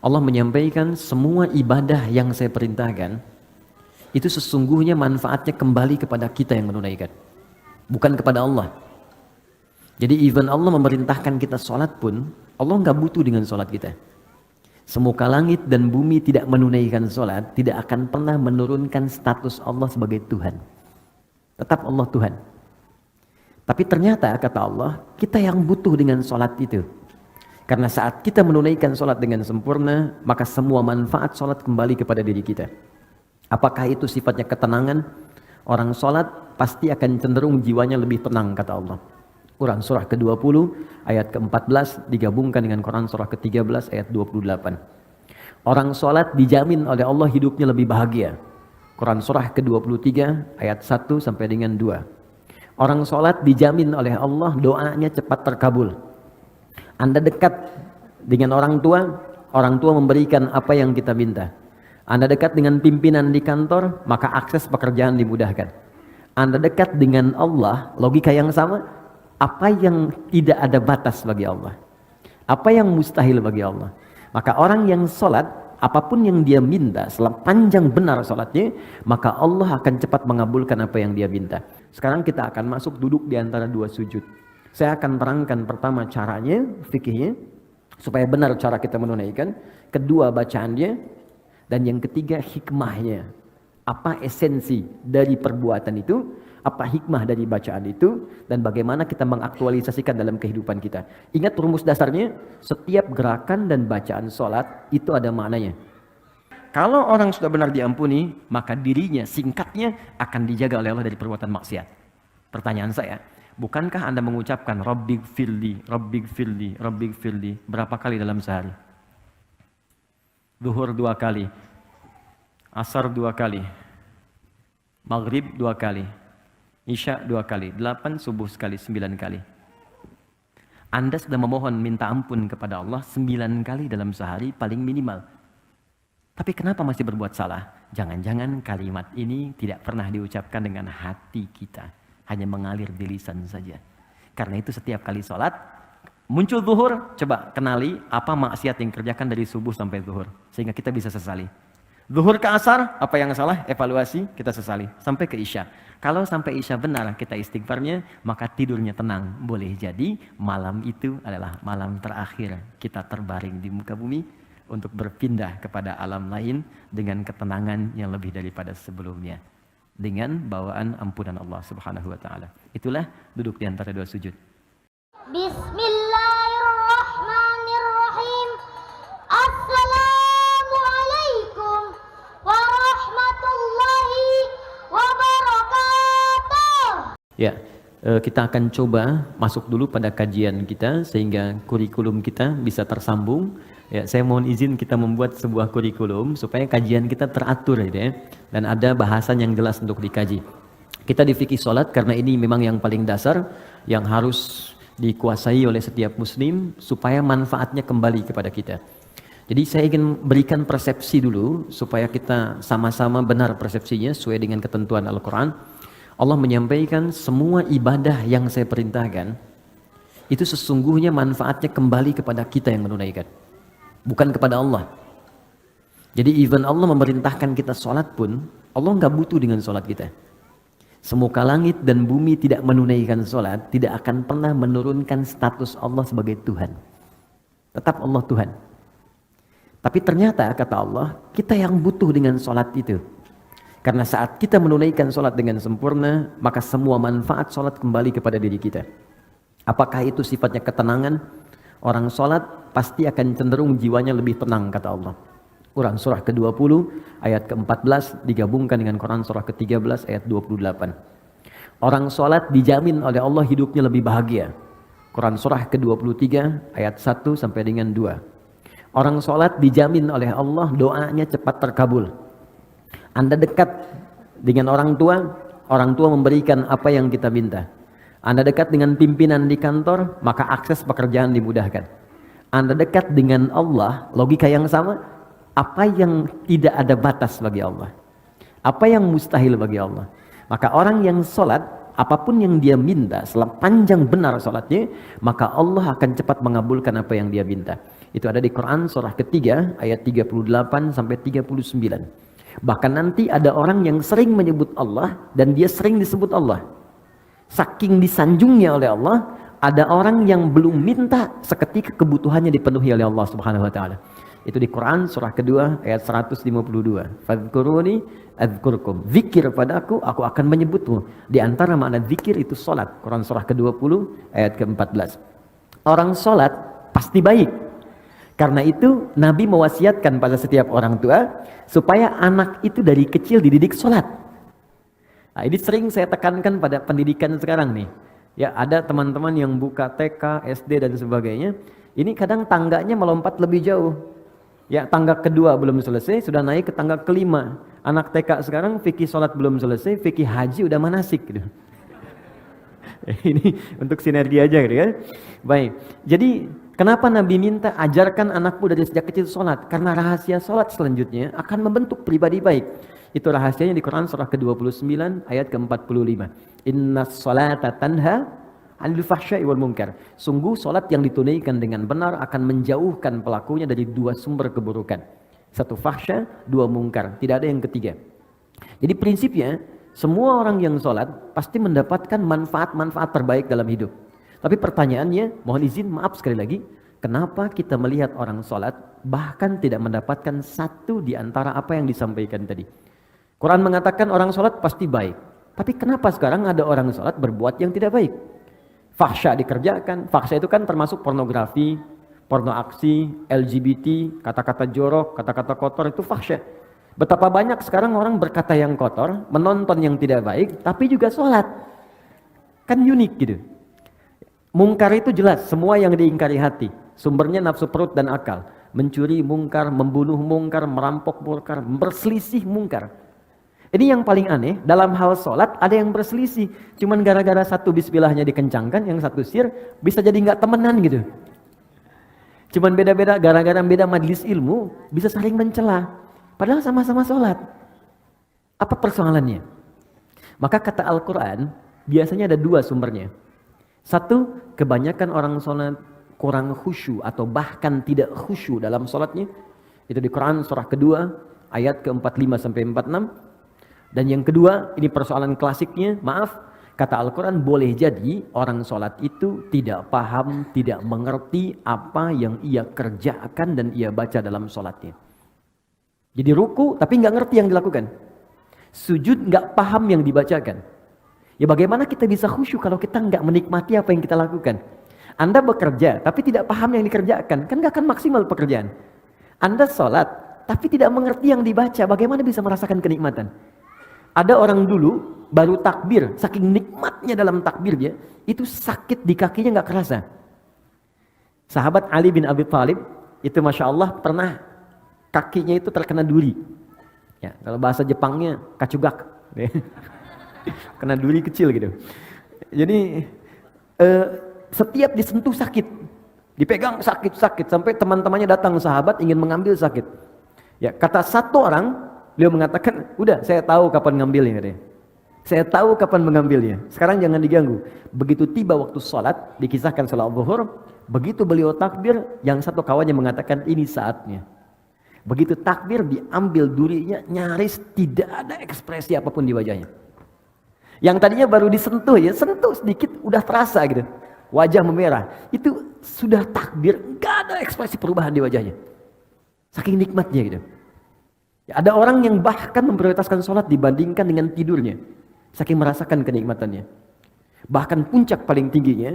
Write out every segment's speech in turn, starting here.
Allah menyampaikan semua ibadah yang saya perintahkan itu sesungguhnya manfaatnya kembali kepada kita yang menunaikan, bukan kepada Allah. Jadi even Allah memerintahkan kita sholat pun, Allah nggak butuh dengan sholat kita. Semuka langit dan bumi tidak menunaikan sholat, tidak akan pernah menurunkan status Allah sebagai Tuhan. Tetap Allah Tuhan. Tapi ternyata kata Allah, kita yang butuh dengan sholat itu. Karena saat kita menunaikan sholat dengan sempurna, maka semua manfaat sholat kembali kepada diri kita. Apakah itu sifatnya ketenangan? Orang sholat pasti akan cenderung jiwanya lebih tenang, kata Allah. Quran surah ke-20 ayat ke-14 digabungkan dengan Quran surah ke-13 ayat 28. Orang sholat dijamin oleh Allah hidupnya lebih bahagia. Quran surah ke-23 ayat 1 sampai dengan 2. Orang sholat dijamin oleh Allah doanya cepat terkabul. Anda dekat dengan orang tua memberikan apa yang kita minta. Anda dekat dengan pimpinan di kantor, maka akses pekerjaan dimudahkan. Anda dekat dengan Allah, logika yang sama. Apa yang tidak ada batas bagi Allah? Apa yang mustahil bagi Allah? Maka orang yang sholat, apapun yang dia minta, selama panjang benar sholatnya, maka Allah akan cepat mengabulkan apa yang dia minta. Sekarang kita akan masuk duduk di antara dua sujud. Saya akan terangkan pertama caranya, fikihnya, supaya benar cara kita menunaikan. Kedua bacaannya, dan yang ketiga hikmahnya. Apa esensi dari perbuatan itu? Apa hikmah dari bacaan itu, dan bagaimana kita mengaktualisasikan dalam kehidupan kita. Ingat rumus dasarnya, setiap gerakan dan bacaan sholat itu ada maknanya. Kalau orang sudah benar diampuni, maka dirinya singkatnya akan dijaga oleh Allah dari perbuatan maksiat. Pertanyaan saya, bukankah Anda mengucapkan Rabbighfirli, Rabbighfirli, Rabbighfirli berapa kali dalam sehari? Zuhur 2 kali, Asar 2 kali, Maghrib 2 kali, Isya 2 kali, 8, subuh sekali, 9 kali. Anda sudah memohon minta ampun kepada Allah 9 kali dalam sehari paling minimal. Tapi kenapa masih berbuat salah? Jangan-jangan kalimat ini tidak pernah diucapkan dengan hati kita. Hanya mengalir di lisan saja. Karena itu setiap kali sholat, muncul zuhur, coba kenali apa maksiat yang kerjakan dari subuh sampai zuhur. Sehingga kita bisa sesali. Zuhur ke asar, apa yang salah? Evaluasi, kita sesali. Sampai ke isya. Kalau sampai isya benar kita istighfarnya, maka tidurnya tenang. Boleh jadi malam itu adalah malam terakhir kita terbaring di muka bumi untuk berpindah kepada alam lain dengan ketenangan yang lebih daripada sebelumnya. Dengan bawaan ampunan Allah Subhanahu wa taala. Itulah duduk di antara dua sujud. Bismillahirrahmanirrahim. Assalamualaikum warahmatullahi wabarakatuh. Ya, kita akan coba masuk dulu pada kajian kita sehingga kurikulum kita bisa tersambung. Ya, saya mohon izin kita membuat sebuah kurikulum supaya kajian kita teratur gitu ya, dan ada bahasan yang jelas untuk dikaji. Kita di fikih sholat karena ini memang yang paling dasar yang harus dikuasai oleh setiap muslim supaya manfaatnya kembali kepada kita. Jadi saya ingin berikan persepsi dulu supaya kita sama-sama benar persepsinya sesuai dengan ketentuan Al-Quran. Allah menyampaikan semua ibadah yang saya perintahkan itu sesungguhnya manfaatnya kembali kepada kita yang menunaikan, bukan kepada Allah. Jadi even Allah memerintahkan kita sholat pun, Allah nggak butuh dengan sholat kita. Semuka langit dan bumi tidak menunaikan sholat, tidak akan pernah menurunkan status Allah sebagai Tuhan. Tetap Allah Tuhan. Tapi ternyata kata Allah, kita yang butuh dengan sholat itu. Karena saat kita menunaikan sholat dengan sempurna, maka semua manfaat sholat kembali kepada diri kita. Apakah itu sifatnya ketenangan? Orang sholat pasti akan cenderung jiwanya lebih tenang, kata Allah. Quran surah ke-20 ayat ke-14 digabungkan dengan Quran surah ke-13 ayat 28. Orang sholat dijamin oleh Allah hidupnya lebih bahagia. Quran surah ke-23 ayat 1 sampai dengan 2. Orang sholat dijamin oleh Allah doanya cepat terkabul. Anda dekat dengan orang tua memberikan apa yang kita minta. Anda dekat dengan pimpinan di kantor, maka akses pekerjaan dimudahkan. Anda dekat dengan Allah, logika yang sama. Apa yang tidak ada batas bagi Allah? Apa yang mustahil bagi Allah? Maka orang yang sholat, apapun yang dia minta, selama panjang benar sholatnya, maka Allah akan cepat mengabulkan apa yang dia minta. Itu ada di Quran surah ketiga ayat 38 sampai 39. Bahkan nanti ada orang yang sering menyebut Allah dan dia sering disebut Allah. Saking disanjungnya oleh Allah, ada orang yang belum minta seketika kebutuhannya dipenuhi oleh Allah Subhanahu wa taala. Itu di Quran surah kedua ayat 152. Fadhkuruni adzkurkum. Zikir padaku, aku akan menyebutmu. Di antara makna zikir itu salat. Quran surah ke-20 ayat ke-14. Orang salat pasti baik. Karena itu Nabi mewasiatkan pada setiap orang tua supaya anak itu dari kecil dididik salat. Nah, ini sering saya tekankan pada pendidikan sekarang nih. Ya, ada teman-teman yang buka TK, SD dan sebagainya. Ini kadang tangganya melompat lebih jauh. Ya, tangga kedua belum selesai, sudah naik ke tangga kelima. Anak TK sekarang fikih sholat belum selesai, fikih haji udah manasik gitu. Ini untuk sinergi aja gitu kan. Baik, jadi kenapa Nabi minta ajarkan anakmu dari sejak kecil sholat? Karena rahasia sholat selanjutnya akan membentuk pribadi baik. Itu rahasianya di Quran surah ke-29 ayat ke-45. Inna sholata tanha 'anil fahsya'i wal munkar. Sungguh salat yang ditunaikan dengan benar akan menjauhkan pelakunya dari dua sumber keburukan. Satu fahsya, dua munkar. Tidak ada yang ketiga. Jadi prinsipnya semua orang yang salat pasti mendapatkan manfaat-manfaat terbaik dalam hidup. Tapi pertanyaannya, mohon izin maaf sekali lagi, kenapa kita melihat orang salat bahkan tidak mendapatkan satu di antara apa yang disampaikan tadi? Quran mengatakan orang salat pasti baik. Tapi kenapa sekarang ada orang salat berbuat yang tidak baik? Fahsya dikerjakan. Fahsya itu kan termasuk pornografi, porno aksi, LGBT, kata-kata jorok, kata-kata kotor, itu fahsya. Betapa banyak sekarang orang berkata yang kotor, menonton yang tidak baik, tapi juga sholat. Kan unik gitu. Mungkar itu jelas, semua yang diingkari hati. Sumbernya nafsu perut dan akal. Mencuri mungkar, membunuh mungkar, merampok mungkar, berselisih mungkar. Ini yang paling aneh, dalam hal sholat ada yang berselisih. Cuman gara-gara satu bismillahnya dikencangkan, yang satu sir, bisa jadi nggak temenan gitu. Cuman beda-beda, gara-gara beda majelis ilmu, bisa saling mencela. Padahal sama-sama sholat. Apa persoalannya? Maka kata Al-Quran, biasanya ada dua sumbernya. Satu, kebanyakan orang sholat kurang khusyuk atau bahkan tidak khusyuk dalam sholatnya. Itu di Quran surah kedua, ayat ke-45 sampai 46. Dan yang kedua, ini persoalan klasiknya, maaf, kata Al-Quran boleh jadi orang sholat itu tidak paham, tidak mengerti apa yang ia kerjakan dan ia baca dalam sholatnya. Jadi ruku tapi nggak ngerti yang dilakukan. Sujud nggak paham yang dibacakan. Ya bagaimana kita bisa khusyuk kalau kita nggak menikmati apa yang kita lakukan? Anda bekerja tapi tidak paham yang dikerjakan, kan nggak akan maksimal pekerjaan. Anda sholat tapi tidak mengerti yang dibaca, bagaimana bisa merasakan kenikmatan? Ada orang dulu baru takbir, saking nikmatnya dalam takbirnya, itu sakit di kakinya nggak kerasa. Sahabat Ali bin Abi Thalib itu masya Allah pernah kakinya itu terkena duri. Ya, kalau bahasa Jepangnya kacugak, kena duri kecil gitu. Jadi setiap disentuh sakit, dipegang sakit sampai teman-temannya datang sahabat ingin mengambil sakit. Ya, kata satu orang, beliau mengatakan, udah saya tahu kapan ngambilnya katanya. Saya tahu kapan mengambilnya. Sekarang jangan diganggu. Begitu tiba waktu sholat, dikisahkan sholat zuhur, begitu beliau takbir, yang satu kawannya mengatakan ini saatnya. Begitu takbir diambil durinya, nyaris tidak ada ekspresi apapun di wajahnya. Yang tadinya baru disentuh ya, sentuh sedikit udah terasa gitu. Wajah memerah. Itu sudah takbir, nggak ada ekspresi perubahan di wajahnya. Saking nikmatnya gitu. Ada orang yang bahkan memprioritaskan sholat dibandingkan dengan tidurnya. Saking merasakan kenikmatannya. Bahkan puncak paling tingginya,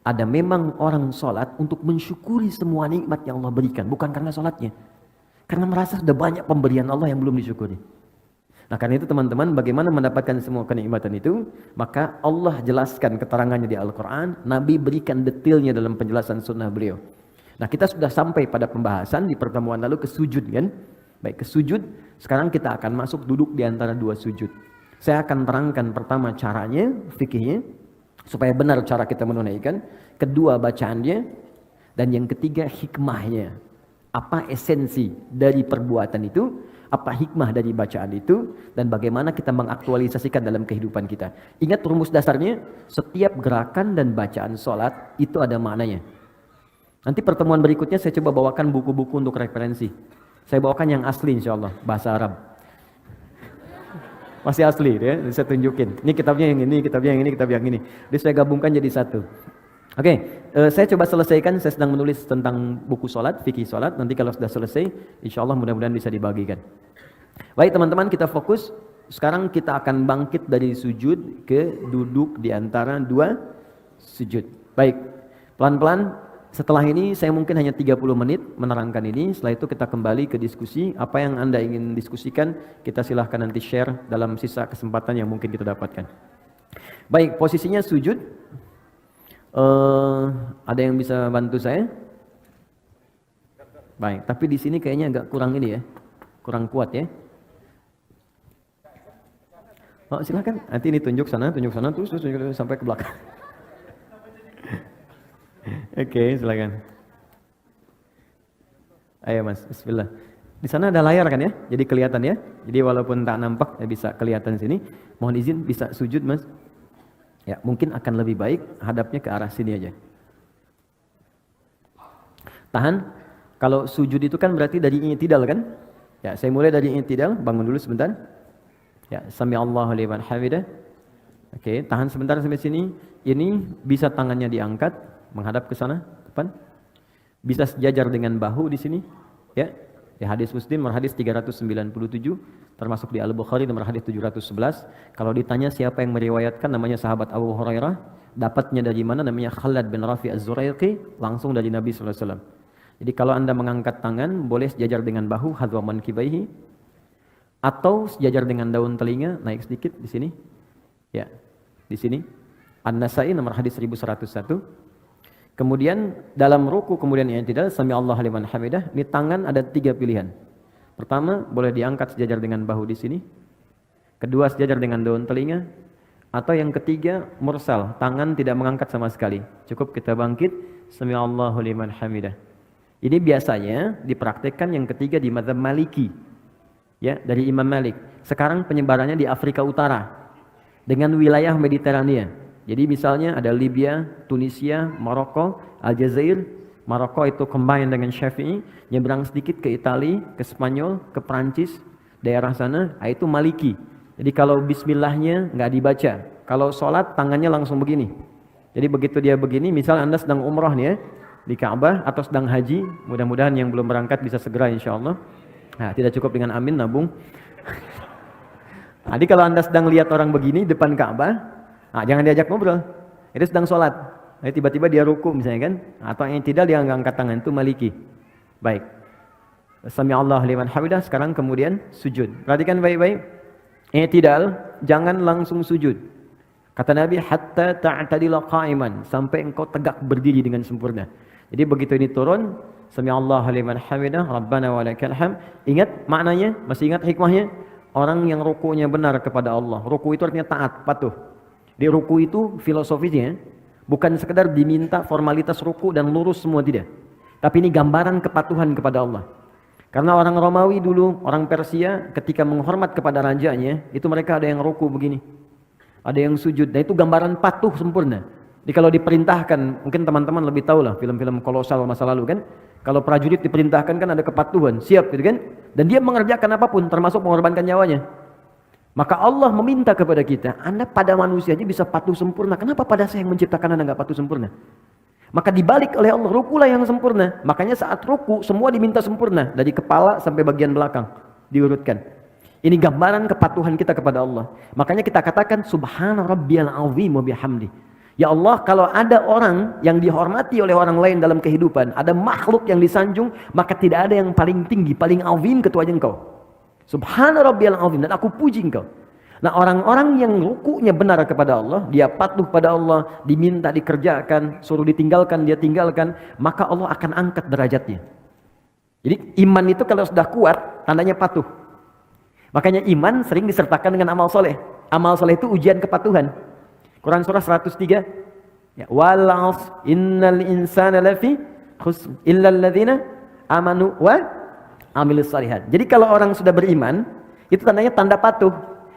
ada memang orang sholat untuk mensyukuri semua nikmat yang Allah berikan. Bukan karena sholatnya. Karena merasa sudah banyak pemberian Allah yang belum disyukuri. Nah karena itu teman-teman, bagaimana mendapatkan semua kenikmatan itu? Maka Allah jelaskan keterangannya di Al-Quran. Nabi berikan detailnya dalam penjelasan sunnah beliau. Nah kita sudah sampai pada pembahasan di pertemuan lalu ke sujud kan? Baik, ke sujud, sekarang kita akan masuk duduk di antara dua sujud. Saya akan terangkan pertama caranya, fikihnya, supaya benar cara kita menunaikan. Kedua bacaannya, dan yang ketiga hikmahnya. Apa esensi dari perbuatan itu, apa hikmah dari bacaan itu, dan bagaimana kita mengaktualisasikan dalam kehidupan kita. Ingat rumus dasarnya, setiap gerakan dan bacaan sholat itu ada maknanya. Nanti pertemuan berikutnya saya coba bawakan buku-buku untuk referensi. Saya bawakan yang asli insyaallah, bahasa Arab. Masih asli ya, saya tunjukin. Ini kitabnya yang ini, kitabnya yang ini, kitab yang ini. Jadi saya gabungkan jadi satu. Oke, saya coba selesaikan, saya sedang menulis tentang buku sholat, fikih sholat. Nanti kalau sudah selesai, insyaallah mudah-mudahan bisa dibagikan. Baik teman-teman, kita fokus. Sekarang kita akan bangkit dari sujud ke duduk di antara dua sujud. Baik, pelan-pelan. Setelah ini saya mungkin hanya 30 menit menerangkan ini. Setelah itu kita kembali ke diskusi. Apa yang Anda ingin diskusikan, kita silahkan nanti share dalam sisa kesempatan yang mungkin kita dapatkan. Baik, posisinya sujud. Ada yang bisa bantu saya? Baik, tapi di sini kayaknya agak kurang ini ya. Kurang kuat ya. Oh, silakan. Nanti ini tunjuk sana, terus tunjuk sampai ke belakang. Oke, silakan. Ayo Mas, bismillah. Di sana ada layar kan ya? Jadi kelihatan ya. Jadi walaupun tak nampak ya bisa kelihatan sini. Mohon izin bisa sujud Mas. Ya, mungkin akan lebih baik hadapnya ke arah sini aja. Tahan. Kalau sujud itu kan berarti dari i'tidal kan? Ya, saya mulai dari i'tidal, bangun dulu sebentar. Ya, sami Allahu liman hamidah. Oke, tahan sebentar sampai sini. Ini bisa tangannya diangkat menghadap ke sana, depan. Bisa sejajar dengan bahu di sini, ya. Di hadis Muslim nomor hadis 397, termasuk di Al-Bukhari nomor hadis 711. Kalau ditanya siapa yang meriwayatkan, namanya sahabat Abu Hurairah. Dapatnya dari mana? Namanya Khalad bin Rafi Az-Zuraiqi, langsung dari Nabi sallallahu alaihi wasallam. Jadi kalau Anda mengangkat tangan, boleh sejajar dengan bahu, hadwa mankibaihi, atau sejajar dengan daun telinga, naik sedikit di sini. Ya, di sini. An-Nasai nomor hadis 1101. Kemudian dalam ruku kemudian i'tidal, sami Allahu liman hamidah. Ini tangan ada 3 pilihan. Pertama, boleh diangkat sejajar dengan bahu di sini. Kedua, sejajar dengan daun telinga. Atau yang ketiga, mursal, tangan tidak mengangkat sama sekali. Cukup kita bangkit, sami Allahu liman hamidah. Ini biasanya dipraktekkan yang ketiga di mazhab Maliki. Ya, dari Imam Malik. Sekarang penyebarannya di Afrika Utara dengan wilayah Mediterania. Jadi misalnya ada Libya, Tunisia, Maroko, Aljazair. Maroko itu combine dengan Syafi'i, nyebrang sedikit ke Itali, ke Spanyol, ke Prancis, daerah sana, itu Maliki. Jadi kalau bismillahnya nggak dibaca. Kalau sholat tangannya langsung begini. Jadi begitu dia begini, misal Anda sedang umrah nih ya, di Ka'bah atau sedang haji, mudah-mudahan yang belum berangkat bisa segera insya Allah. Nah, tidak cukup dengan amin, nabung. Jadi kalau Anda sedang lihat orang begini depan Ka'bah, nah, jangan diajak ngobrol. Itu sedang sholat. Nah, tiba-tiba dia ruku misalnya kan, atau yang tidak dia angkat tangan, itu Maliki. Baik. Sami Allah liman hamidah. Sekarang kemudian sujud. Perhatikan baik-baik. I'tidal, jangan langsung sujud. Kata Nabi, hatta ta'tadila qa'iman, sampai engkau tegak berdiri dengan sempurna. Jadi begitu ini turun, sami Allah liman hamidah, rabbana walakal hamd. Ingat maknanya? Masih ingat hikmahnya? Orang yang rukunya benar kepada Allah. Ruku itu artinya taat, patuh. Di ruku itu filosofisnya bukan sekedar diminta formalitas ruku dan lurus semua, tidak. Tapi ini gambaran kepatuhan kepada Allah. Karena orang Romawi dulu, orang Persia ketika menghormat kepada rajanya, itu mereka ada yang ruku begini. Ada yang sujud. Nah itu gambaran patuh sempurna. Jadi kalau diperintahkan, mungkin teman-teman lebih tahu lah film-film kolosal masa lalu kan. Kalau prajurit diperintahkan kan ada kepatuhan, siap gitu kan. Dan dia mengerjakan apapun termasuk mengorbankan nyawanya. Maka Allah meminta kepada kita, Anda pada manusia aja bisa patuh sempurna. Kenapa pada saya yang menciptakan Anda nggak patuh sempurna? Maka dibalik oleh Allah, rukulah yang sempurna. Makanya saat ruku semua diminta sempurna. Dari kepala sampai bagian belakang. Diurutkan. Ini gambaran kepatuhan kita kepada Allah. Makanya kita katakan, Subhana rabbiyal azim wa bihamdi. Ya Allah, kalau ada orang yang dihormati oleh orang lain dalam kehidupan, ada makhluk yang disanjung, maka tidak ada yang paling tinggi, paling azim kecuali Engkau. Subhana rabbiyal azim, dan aku puji Engkau. Nah, orang-orang yang rukunya benar kepada Allah, dia patuh pada Allah, diminta dikerjakan, suruh ditinggalkan dia tinggalkan, maka Allah akan angkat derajatnya. Jadi iman itu kalau sudah kuat, tandanya patuh. Makanya iman sering disertakan dengan amal soleh. Amal soleh itu ujian kepatuhan. Quran surah 103. Ya, wal 'asr innal insana lafi khusr illa alladziina amanu wa amilus shalihat. Jadi kalau orang sudah beriman, itu tandanya tanda patuh.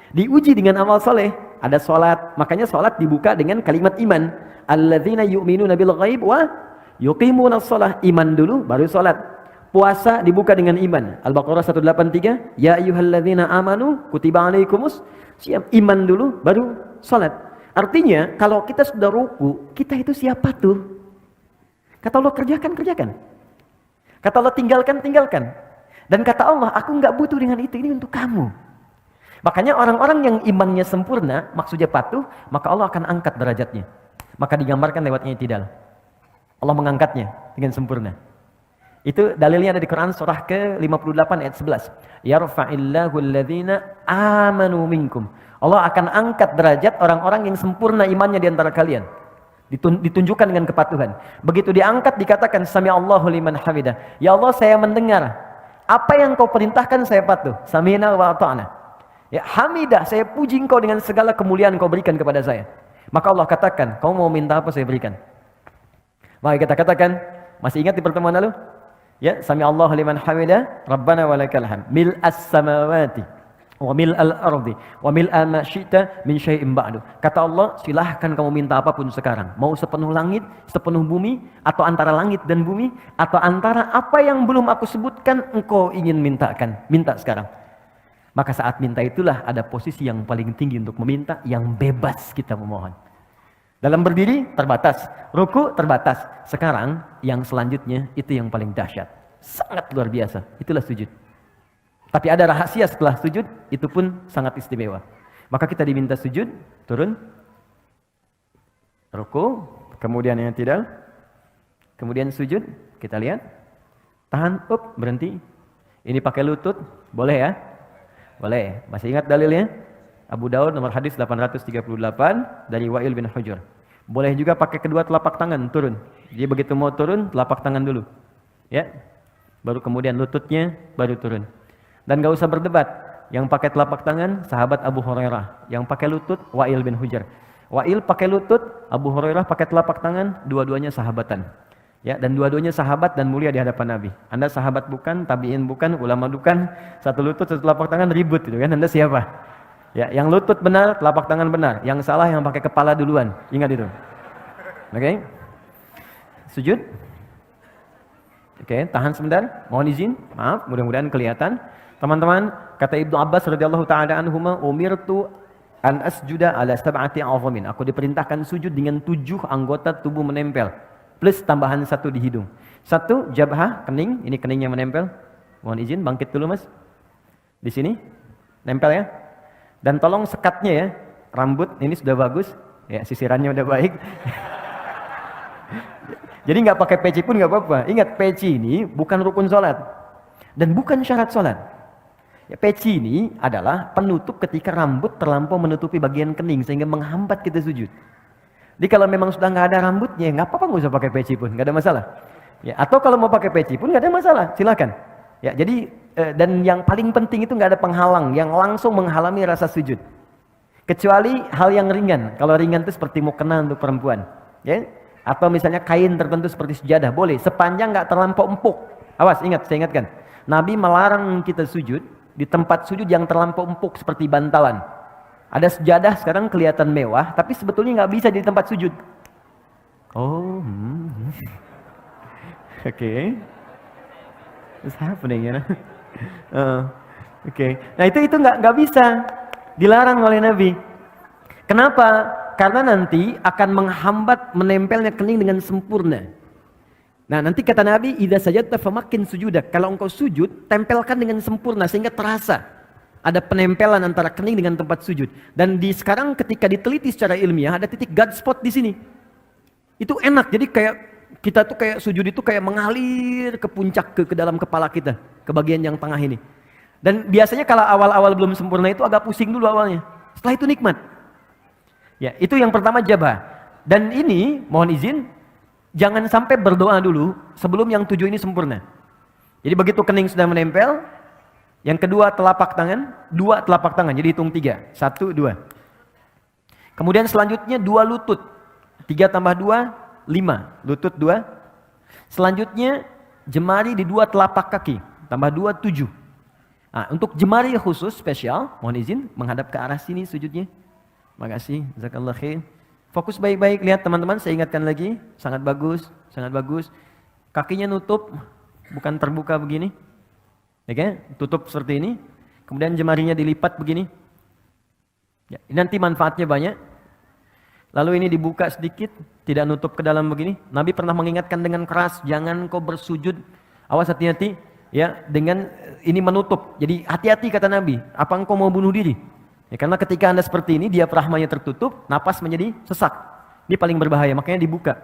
Diuji dengan amal soleh. Ada sholat, makanya sholat dibuka dengan kalimat iman. Alladzina yu'minuna bil ghaib wa Yuqimunas shalah, iman dulu baru salat. Puasa dibuka dengan iman. Al-Baqarah 183, ya ayyuhalladzina amanu kutiba alaikumus syiyam. Iman dulu baru salat. Artinya kalau kita sudah ruku, kita itu siapa tuh? Kata Allah kerjakan, kerjakan. Kata Allah tinggalkan, tinggalkan. Dan kata Allah, aku nggak butuh dengan itu, ini untuk kamu. Makanya orang-orang yang imannya sempurna, maksudnya patuh, maka Allah akan angkat derajatnya. Maka digambarkan lewat i'tidal. Allah mengangkatnya dengan sempurna. Itu dalilnya ada di Quran surah ke-58 ayat 11. Yarfa'illahu alladhina amanu minkum. Allah akan angkat derajat orang-orang yang sempurna imannya di antara kalian. Ditunjukkan dengan kepatuhan. Begitu diangkat dikatakan sami'allahu liman hamidah. Ya Allah, saya mendengar apa yang kau perintahkan, saya patuh. Sami'na wa ata'na. Ya hamidah, saya puji engkau dengan segala kemuliaan kau berikan kepada saya. Maka Allah katakan, kau mau minta apa saya berikan. Maka kita katakan, masih ingat di pertemuan lalu? Ya, sami'allahu liman hamidah, Rabbana walakal hamd. Mil'as samawati wa mil'al ardi wa mil'a ma syi'ta min syai'in ba'du. Kata Allah, silahkan kamu minta apapun sekarang. Mau sepenuh langit, sepenuh bumi, atau antara langit dan bumi, atau antara apa yang belum aku sebutkan engkau ingin mintakan. Minta sekarang. Maka saat minta itulah ada posisi yang paling tinggi untuk meminta, yang bebas kita memohon. Dalam berdiri terbatas, ruku terbatas. Sekarang yang selanjutnya itu yang paling dahsyat. Sangat luar biasa. Itulah sujud. Tapi ada rahasia setelah sujud, itu pun sangat istimewa. Maka kita diminta sujud, turun, ruku, kemudian yang tidak, kemudian sujud, kita lihat, tahan, up, berhenti. Ini pakai lutut, boleh ya? Boleh. Masih ingat dalilnya? Abu Daud nomor hadis 838 dari Wa'il bin Hujur. Boleh juga pakai kedua telapak tangan, turun. Jadi begitu mau turun, telapak tangan dulu. Ya. Baru kemudian lututnya, baru turun. Dan gak usah berdebat. Yang pakai telapak tangan, sahabat Abu Hurairah. Yang pakai lutut, Wa'il bin Hujr. Wa'il pakai lutut, Abu Hurairah pakai telapak tangan, dua-duanya sahabatan. Ya, dan dua-duanya sahabat dan mulia di hadapan Nabi. Anda sahabat bukan, tabi'in bukan, ulama bukan, satu lutut, satu telapak tangan ribut gitu kan. Anda siapa? Ya, yang lutut benar, telapak tangan benar. Yang salah yang pakai kepala duluan. Ingat itu. Oke. Sujud. Oke, tahan sebentar. Mohon izin. Maaf, mudah-mudahan kelihatan. Teman-teman, kata Ibnu Abbas radhiyallahu taala anhuma, umirtu an asjuda ala sab'ati a'zamin. Aku diperintahkan sujud dengan 7 anggota tubuh menempel, plus tambahan 1 di hidung. 1 jabhah, kening, ini keningnya menempel. Mohon izin bangkit dulu Mas. Di sini nempel ya. Dan tolong sekatnya ya. Rambut ini sudah bagus, ya sisirannya udah baik. Jadi nggak pakai peci pun nggak apa-apa. Ingat, peci ini bukan rukun sholat dan bukan syarat sholat. Ya, peci ini adalah penutup ketika rambut terlampau menutupi bagian kening sehingga menghambat kita sujud. Jadi kalau memang sudah nggak ada rambutnya, nggak apa-apa, nggak usah pakai peci pun, nggak ada masalah. Ya, atau kalau mau pakai peci pun nggak ada masalah, silakan. Ya, jadi dan yang paling penting itu nggak ada penghalang yang langsung menghalangi rasa sujud. Kecuali hal yang ringan. Kalau ringan itu seperti mukena untuk perempuan, ya. Atau misalnya kain tertentu seperti sejadah, boleh sepanjang nggak terlampau empuk. Awas, ingat, saya ingatkan. Nabi melarang kita sujud di tempat sujud yang terlampau empuk seperti bantalan. Ada sejadah sekarang kelihatan mewah, tapi sebetulnya nggak bisa di tempat sujud. Oh, okay. What's happening, you know? Okay. Nah itu nggak bisa, dilarang oleh Nabi. Kenapa? Karena nanti akan menghambat menempelnya kening dengan sempurna. Nah nanti kata Nabi, idza sajadta famakin sujudak. Kalau engkau sujud, tempelkan dengan sempurna sehingga terasa ada penempelan antara kening dengan tempat sujud. Dan sekarang ketika diteliti secara ilmiah ada titik God spot di sini. Itu enak. Jadi kayak kita tuh kayak sujud itu kayak mengalir ke puncak ke dalam kepala kita, ke bagian yang tengah ini. Dan biasanya kalau awal-awal belum sempurna itu agak pusing dulu awalnya. Setelah itu nikmat. Ya, itu yang pertama jabah. Dan ini mohon izin, jangan sampai berdoa dulu sebelum yang 7 ini sempurna. Jadi begitu kening sudah menempel, yang kedua telapak tangan, 2 telapak tangan, jadi hitung 3, 1, 2. Kemudian selanjutnya 2 lutut, 3 tambah 2, 5, lutut 2. Selanjutnya jemari di 2 telapak kaki, tambah 2, 7. Nah, untuk jemari khusus spesial, mohon izin menghadap ke arah sini sujudnya. Makasih, jazakallah khair. Fokus baik-baik, lihat teman-teman, saya ingatkan lagi, sangat bagus, sangat bagus. Kakinya nutup, bukan terbuka begini. Ya kan? Tutup seperti ini. Kemudian jemarinya dilipat begini. Ya, nanti manfaatnya banyak. Lalu ini dibuka sedikit, tidak nutup ke dalam begini. Nabi pernah mengingatkan dengan keras, jangan kau bersujud. Awas hati-hati ya dengan ini menutup. Jadi hati-hati kata Nabi, apa engkau mau bunuh diri? Ya, karena ketika Anda seperti ini, dia rahmanya tertutup, napas menjadi sesak. Ini paling berbahaya, makanya dibuka.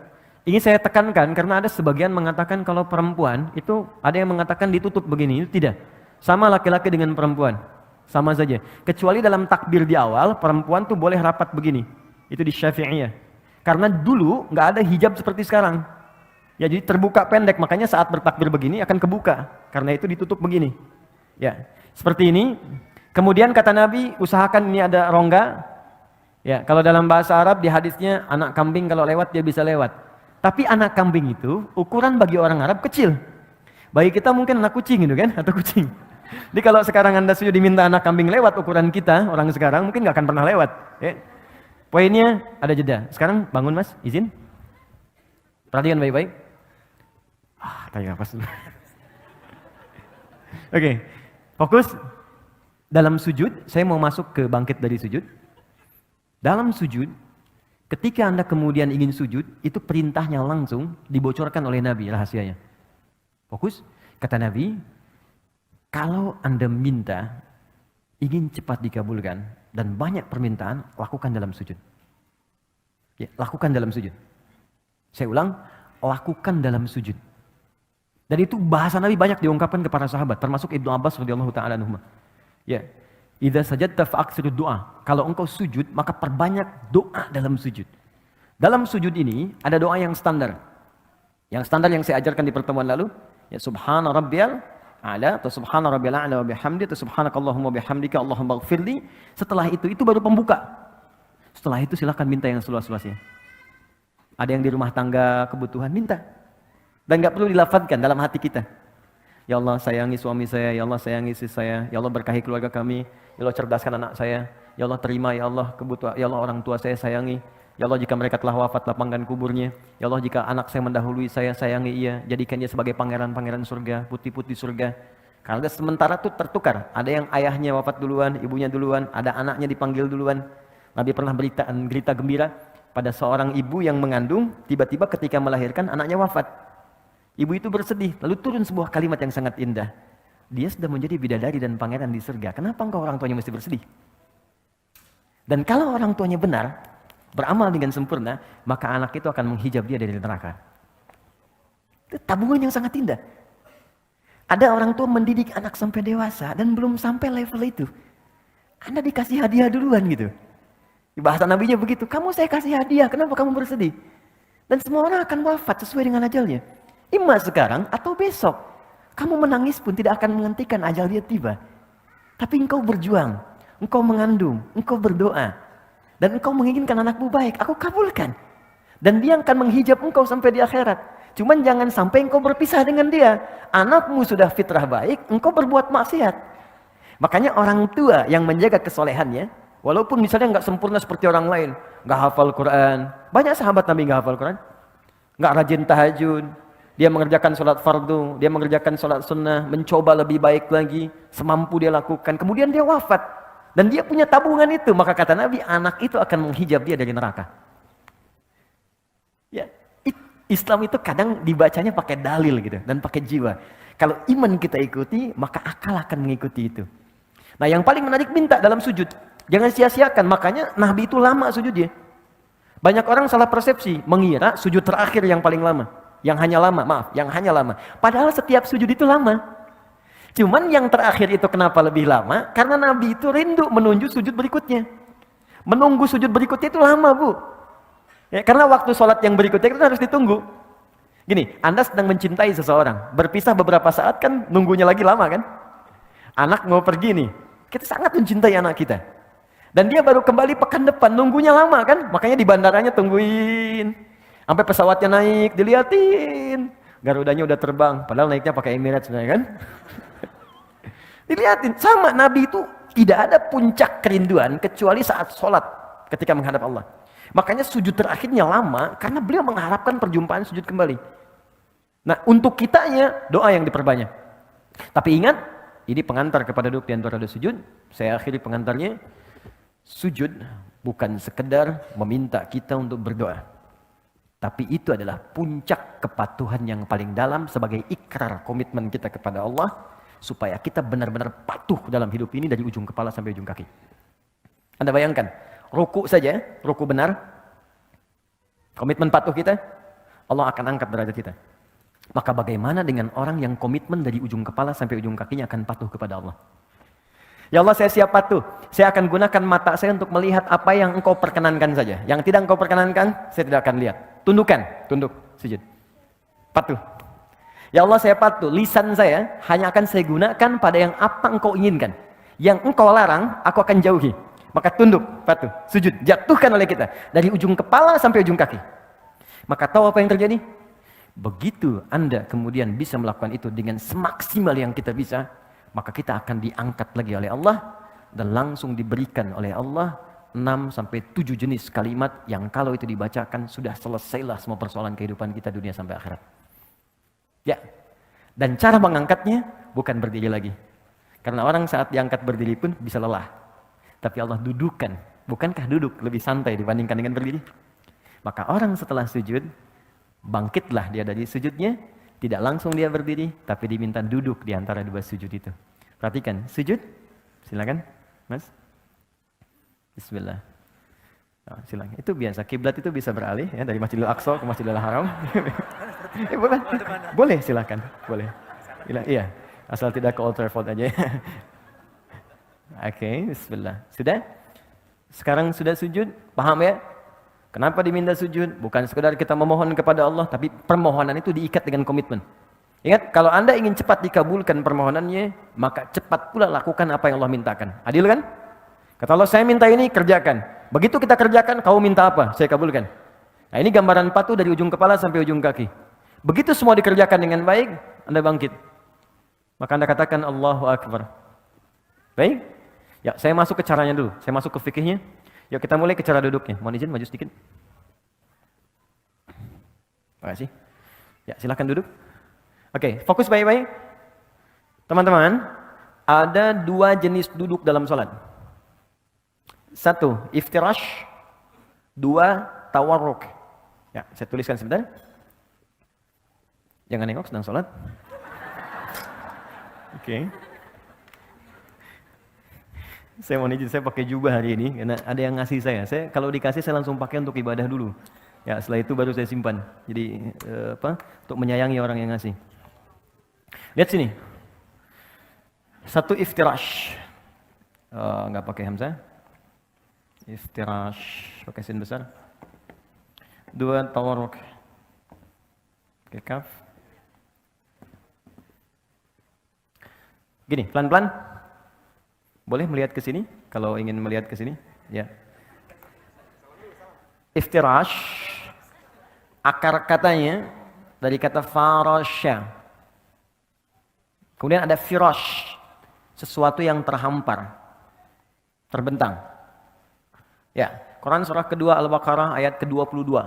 Ini saya tekankan karena ada sebagian mengatakan kalau perempuan itu ada yang mengatakan ditutup begini, itu tidak. Sama laki-laki dengan perempuan, sama saja. Kecuali dalam takbir di awal, perempuan tuh boleh rapat begini. Itu di Syafi'iyah. Karena dulu nggak ada hijab seperti sekarang. Ya jadi terbuka pendek, makanya saat bertakbir begini akan kebuka. Karena itu ditutup begini. Ya, seperti ini. Kemudian kata Nabi, usahakan ini ada rongga. Ya, kalau dalam bahasa Arab di hadisnya anak kambing kalau lewat dia bisa lewat. Tapi anak kambing itu ukuran bagi orang Arab kecil. Bagi kita mungkin anak kucing gitu kan, atau kucing. Jadi kalau sekarang Anda sudah diminta anak kambing lewat ukuran kita, orang sekarang mungkin nggak akan pernah lewat. Ya. Poinnya ada jeda. Sekarang bangun mas, izin. Perhatikan baik-baik. Tanya apa sih? Oke, fokus. Dalam sujud, saya mau masuk ke bangkit dari sujud. Dalam sujud, ketika Anda kemudian ingin sujud, itu perintahnya langsung dibocorkan oleh Nabi rahasianya. Fokus, kata Nabi, kalau Anda minta, ingin cepat dikabulkan, dan banyak permintaan, lakukan dalam sujud. Ya, lakukan dalam sujud. Saya ulang, lakukan dalam sujud. Dan itu bahasa Nabi banyak diungkapkan kepada sahabat, termasuk Ibnu Abbas radhiyallahu taala anhu. Ya, idza sajadta fa'aksiru doa. Kalau engkau sujud, maka perbanyak doa dalam sujud. Dalam sujud ini ada doa yang standar. Yang standar yang saya ajarkan di pertemuan lalu, ya subhana rabbiyal a'la atau subhana rabbiyal a'la wa bihamdi atau subhanakallahumma bihamdika Allahumma ighfirli. Setelah itu baru pembuka. Setelah itu silakan minta yang seluas-luasnya. Ada yang di rumah tangga kebutuhan, minta. Dan enggak perlu dilafadzkan dalam hati kita. Ya Allah sayangi suami saya, ya Allah sayangi istri saya, ya Allah berkahi keluarga kami, ya Allah cerdaskan anak saya, ya Allah terima ya Allah kebutuhan, ya Allah orang tua saya sayangi, ya Allah jika mereka telah wafat lapangkan kuburnya, ya Allah jika anak saya mendahului saya sayangi ia, jadikan dia sebagai pangeran-pangeran surga, putih-putih surga. Karena sementara itu tertukar, ada yang ayahnya wafat duluan, ibunya duluan, ada anaknya dipanggil duluan. Nabi pernah berita gembira pada seorang ibu yang mengandung, tiba-tiba ketika melahirkan anaknya wafat. Ibu itu bersedih, lalu turun sebuah kalimat yang sangat indah. Dia sudah menjadi bidadari dan pangeran di surga. Kenapa engkau orang tuanya mesti bersedih? Dan kalau orang tuanya benar, beramal dengan sempurna, maka anak itu akan menghijab dia dari neraka. Itu tabungan yang sangat indah. Ada orang tua mendidik anak sampai dewasa dan belum sampai level itu. Anda dikasih hadiah duluan gitu. Di bahasa nabinya begitu, kamu saya kasih hadiah, kenapa kamu bersedih? Dan semua orang akan wafat sesuai dengan ajalnya. Imma sekarang atau besok. Kamu menangis pun tidak akan menghentikan ajal dia tiba. Tapi engkau berjuang, engkau mengandung, engkau berdoa. Dan engkau menginginkan anakmu baik, aku kabulkan. Dan dia akan menghijab engkau sampai di akhirat. Cuman jangan sampai engkau berpisah dengan dia. Anakmu sudah fitrah baik, engkau berbuat maksiat. Makanya orang tua yang menjaga kesolehannya, walaupun misalnya nggak sempurna seperti orang lain, nggak hafal Quran. Banyak sahabat Nabi nggak hafal Quran, nggak rajin tahajud. Dia mengerjakan sholat fardu, dia mengerjakan sholat sunnah, mencoba lebih baik lagi, semampu dia lakukan. Kemudian dia wafat. Dan dia punya tabungan itu. Maka kata Nabi, anak itu akan menghijab dia dari neraka. Ya, Islam itu kadang dibacanya pakai dalil gitu, dan pakai jiwa. Kalau iman kita ikuti, maka akal akan mengikuti itu. Nah yang paling menarik minta dalam sujud. Jangan sia-siakan, makanya Nabi itu lama sujudnya. Banyak orang salah persepsi, mengira sujud terakhir yang paling lama. Yang hanya lama. Padahal setiap sujud itu lama. Cuman yang terakhir itu kenapa lebih lama? Karena Nabi itu rindu menunggu sujud berikutnya. Menunggu sujud berikutnya itu lama, Bu. Ya, karena waktu sholat yang berikutnya itu harus ditunggu. Gini, Anda sedang mencintai seseorang. Berpisah beberapa saat kan nunggunya lagi lama kan? Anak mau pergi nih. Kita sangat mencintai anak kita. Dan dia baru kembali pekan depan, nunggunya lama kan? Makanya di bandaranya tungguin. Sampai pesawatnya naik, diliatin. Garudanya udah terbang, padahal naiknya pakai Emirates sebenarnya kan. Diliatin, sama Nabi itu tidak ada puncak kerinduan kecuali saat sholat ketika menghadap Allah. Makanya sujud terakhirnya lama karena beliau mengharapkan perjumpaan sujud kembali. Nah, untuk kitanya doa yang diperbanyak. Tapi ingat, ini pengantar kepada duduk di antara dua sujud. Saya akhiri pengantarnya. Sujud bukan sekedar meminta kita untuk berdoa. Tapi itu adalah puncak kepatuhan yang paling dalam sebagai ikrar komitmen kita kepada Allah. Supaya kita benar-benar patuh dalam hidup ini dari ujung kepala sampai ujung kaki. Anda bayangkan, ruku saja, ruku benar, komitmen patuh kita, Allah akan angkat derajat kita. Maka bagaimana dengan orang yang komitmen dari ujung kepala sampai ujung kakinya akan patuh kepada Allah? Ya Allah, saya siap patuh. Saya akan gunakan mata saya untuk melihat apa yang Engkau perkenankan saja. Yang tidak Engkau perkenankan, saya tidak akan lihat. Tunduk, sujud. Patuh. Ya Allah, saya patuh. Lisan saya hanya akan saya gunakan pada yang apa Engkau inginkan. Yang Engkau larang, aku akan jauhi. Maka tunduk, patuh, sujud, jatuhkan oleh kita. Dari ujung kepala sampai ujung kaki. Maka tahu apa yang terjadi? Begitu Anda kemudian bisa melakukan itu dengan semaksimal yang kita bisa, maka kita akan diangkat lagi oleh Allah dan langsung diberikan oleh Allah 6-7 jenis kalimat yang kalau itu dibacakan sudah selesailah semua persoalan kehidupan kita dunia sampai akhirat. Ya, dan cara mengangkatnya bukan berdiri lagi. Karena orang saat diangkat berdiri pun bisa lelah. Tapi Allah dudukan. Bukankah duduk lebih santai dibandingkan dengan berdiri? Maka orang setelah sujud, bangkitlah dia dari sujudnya, tidak langsung dia berdiri, tapi diminta duduk di antara dua sujud itu. Perhatikan, sujud, silakan, Mas. Bismillah. Oh, silakan. Itu biasa, kiblat itu bisa beralih ya dari Masjidil Aqsa ke Masjidil Haram. Boleh, boleh silakan, boleh. Iya, asal tidak ke Old Trafford aja. Oke, bismillah. Sudah? Sekarang sudah sujud? Paham ya? Kenapa diminta sujud? Bukan sekedar kita memohon kepada Allah, tapi permohonan itu diikat dengan komitmen. Ingat, kalau Anda ingin cepat dikabulkan permohonannya, maka cepat pula lakukan apa yang Allah mintakan. Adil kan? Kata Allah, saya minta ini, kerjakan. Begitu kita kerjakan, kamu minta apa? Saya kabulkan. Nah, ini gambaran patuh dari ujung kepala sampai ujung kaki. Begitu semua dikerjakan dengan baik, Anda bangkit. Maka Anda katakan, Allahu Akbar. Baik? Ya, saya masuk ke caranya dulu. Saya masuk ke fikihnya. Yuk kita mulai ke cara duduknya. Mohon izin maju sedikit. Terima kasih. Ya, silakan duduk. Oke, fokus baik-baik. Teman-teman, ada dua jenis duduk dalam sholat. Satu, iftirash. Dua, tawarruk. Ya, saya tuliskan sebentar. Jangan nengok, sedang sholat. Oke. Saya mau izin, saya pakai jubah hari ini karena ada yang ngasih saya. Saya kalau dikasih saya langsung pakai untuk ibadah dulu. Ya, setelah itu baru saya simpan. Jadi untuk menyayangi orang yang ngasih. Lihat sini. Satu iftirash. Enggak pakai hamzah. Iftirash pakai sin besar. Dua, tawarruk. Pakai kaf. Gini, pelan-pelan. Boleh melihat ke sini kalau ingin melihat ke sini? Ya. Iftirash akar katanya dari kata farasya. Kemudian ada firash, sesuatu yang terhampar, terbentang. Ya, Quran surah kedua Al-Baqarah ayat ke-22.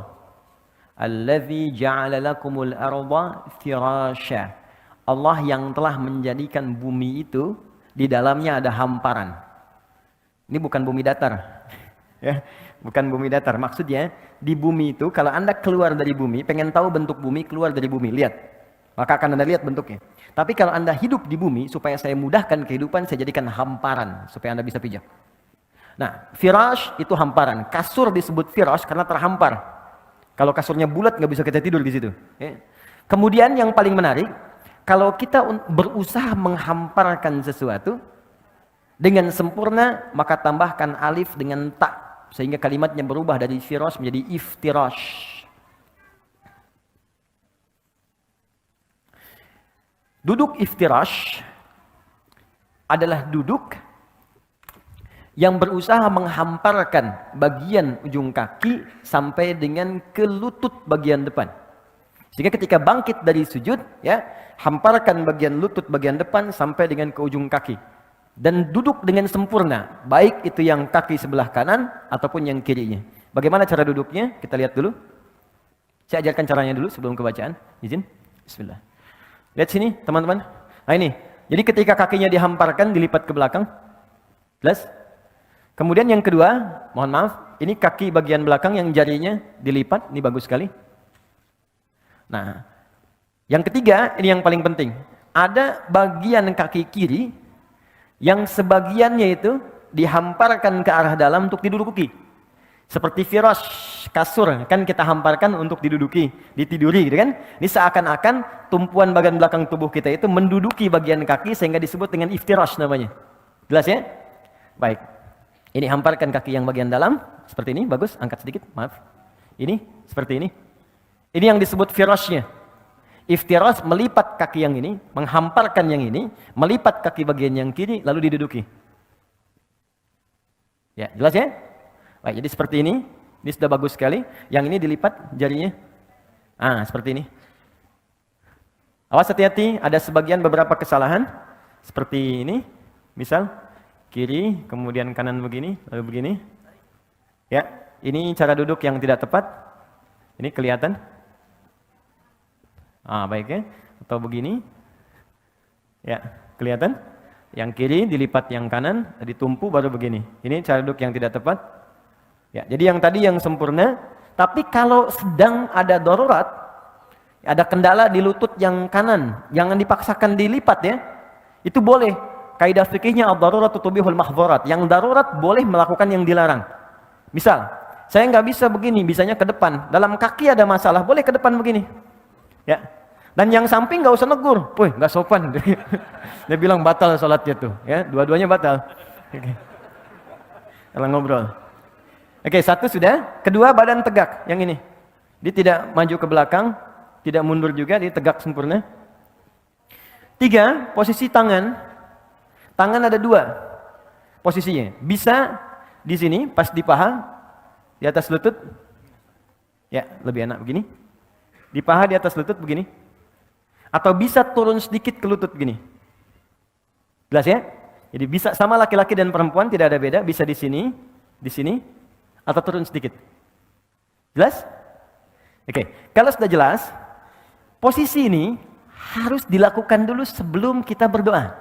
Allazi ja'ala lakumul arda firasya. Allah yang telah menjadikan bumi itu di dalamnya ada hamparan. Ini bukan bumi datar. Ya, bukan bumi datar. Maksudnya di bumi itu kalau Anda keluar dari bumi, pengen tahu bentuk bumi, keluar dari bumi, lihat. Maka akan Anda lihat bentuknya. Tapi kalau Anda hidup di bumi, supaya saya mudahkan kehidupan, saya jadikan hamparan supaya Anda bisa pijak. Nah, firash itu hamparan. Kasur disebut firash karena terhampar. Kalau kasurnya bulat nggak bisa kita tidur di situ. Ya. Kemudian yang paling menarik, kalau kita berusaha menghamparkan sesuatu dengan sempurna, maka tambahkan alif dengan ta, sehingga kalimatnya berubah dari firash menjadi iftirash. Duduk iftirash adalah duduk yang berusaha menghamparkan bagian ujung kaki sampai dengan ke lutut bagian depan. Sehingga ketika bangkit dari sujud, ya, hamparkan bagian lutut bagian depan sampai dengan ke ujung kaki. Dan duduk dengan sempurna, baik itu yang kaki sebelah kanan ataupun yang kirinya. Bagaimana cara duduknya? Kita lihat dulu. Saya ajarkan caranya dulu sebelum kebacaan. Izin. Bismillah. Lihat sini, teman-teman. Nah ini. Jadi ketika kakinya dihamparkan, dilipat ke belakang. Jelas? Kemudian yang kedua, mohon maaf, ini kaki bagian belakang yang jarinya dilipat. Ini bagus sekali. Nah, yang ketiga, ini yang paling penting. Ada bagian kaki kiri yang sebagiannya itu dihamparkan ke arah dalam untuk diduduki. Seperti firash, kasur, kan kita hamparkan untuk diduduki, ditiduri gitu kan. Ini seakan-akan tumpuan bagian belakang tubuh kita itu menduduki bagian kaki sehingga disebut dengan iftirash namanya. Jelas ya? Baik. Ini hamparkan kaki yang bagian dalam, seperti ini, bagus, angkat sedikit, maaf. Ini, seperti ini. Ini yang disebut firashnya. Iftirash melipat kaki yang ini, menghamparkan yang ini, melipat kaki bagian yang kiri, lalu diduduki. Ya, jelas ya? Baik, jadi seperti ini. Ini sudah bagus sekali. Yang ini dilipat jarinya. Seperti ini. Awas hati-hati, ada sebagian beberapa kesalahan. Seperti ini. Misal, kiri, kemudian kanan begini, lalu begini. Ya, ini cara duduk yang tidak tepat. Ini kelihatan. Baik ya. Atau begini. Ya, kelihatan? Yang kiri dilipat yang kanan, ditumpu baru begini. Ini cara duduk yang tidak tepat. Ya, jadi yang tadi yang sempurna, tapi kalau sedang ada darurat, ada kendala di lutut yang kanan, jangan dipaksakan dilipat ya. Itu boleh. Kaidah fikihnya ad-darurat tubihul mahdzurat. Yang darurat boleh melakukan yang dilarang. Misal, saya nggak bisa begini, bisanya ke depan. Dalam kaki ada masalah, boleh ke depan begini. Ya. Dan yang samping nggak usah negur, woi nggak sopan. Dia bilang batal sholatnya tuh, ya dua-duanya batal. Kalau ngobrol. Oke, satu sudah. Kedua, badan tegak, yang ini. Dia tidak maju ke belakang, tidak mundur juga, dia tegak sempurna. Tiga, posisi tangan. Tangan ada dua posisinya. Bisa di sini, pas di paha, di atas lutut. Ya, lebih enak begini. Di paha, di atas lutut begini. Atau bisa turun sedikit ke lutut begini. Jelas ya? Jadi bisa sama laki-laki dan perempuan, tidak ada beda. Bisa di sini, atau turun sedikit. Jelas? Oke, kalau sudah jelas, posisi ini harus dilakukan dulu sebelum kita berdoa.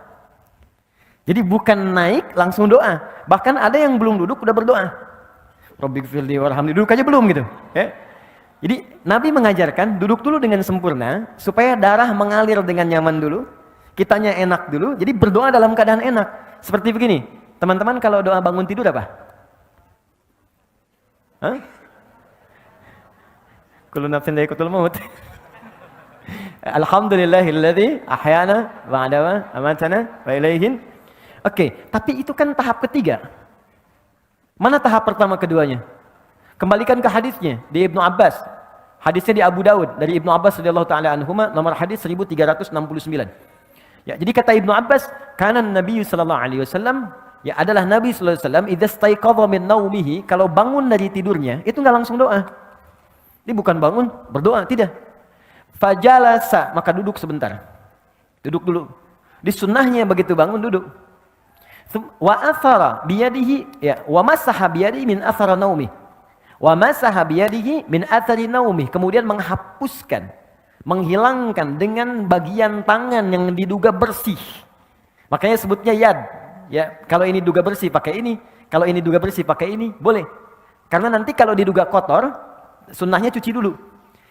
Jadi bukan naik langsung doa. Bahkan ada yang belum duduk udah berdoa. Rabbighfirli warhamni, duduk aja belum gitu. Ya. Jadi Nabi mengajarkan duduk dulu dengan sempurna supaya darah mengalir dengan nyaman dulu, kitanya enak dulu. Jadi berdoa dalam keadaan enak. Seperti begini, teman-teman kalau doa bangun tidur apa? Kullu nafsin dha'iqatul maut. Alhamdulillahilladzi ahyana ba'da ma amatana wa ilaihin. Oke, tapi itu kan tahap ketiga. Mana tahap pertama keduanya? Kembalikan ke hadisnya di Ibnu Abbas. Hadisnya di Abu Daud dari Ibnu Abbas radhiyallahu taala anhuma, nomor hadis 1369. Ya, jadi kata Ibnu Abbas, kana Nabi sallallahu alaihi wasallam, ya adalah Nabi sallallahu alaihi wasallam idza staiqadha min naumihi, kalau bangun dari tidurnya itu enggak langsung doa. Ini bukan bangun berdoa, tidak. Fajalasa, maka duduk sebentar. Duduk dulu. Di sunnahnya begitu bangun duduk. Wa athara biyadihi, ya, wa masaha biyadihi min athara naumi. Wa masaha biyadihi min athari naumi, kemudian menghapuskan, menghilangkan dengan bagian tangan yang diduga bersih. Makanya sebutnya yad. Ya, kalau ini diduga bersih pakai ini, kalau ini diduga bersih pakai ini, boleh. Karena nanti kalau diduga kotor, sunnahnya cuci dulu.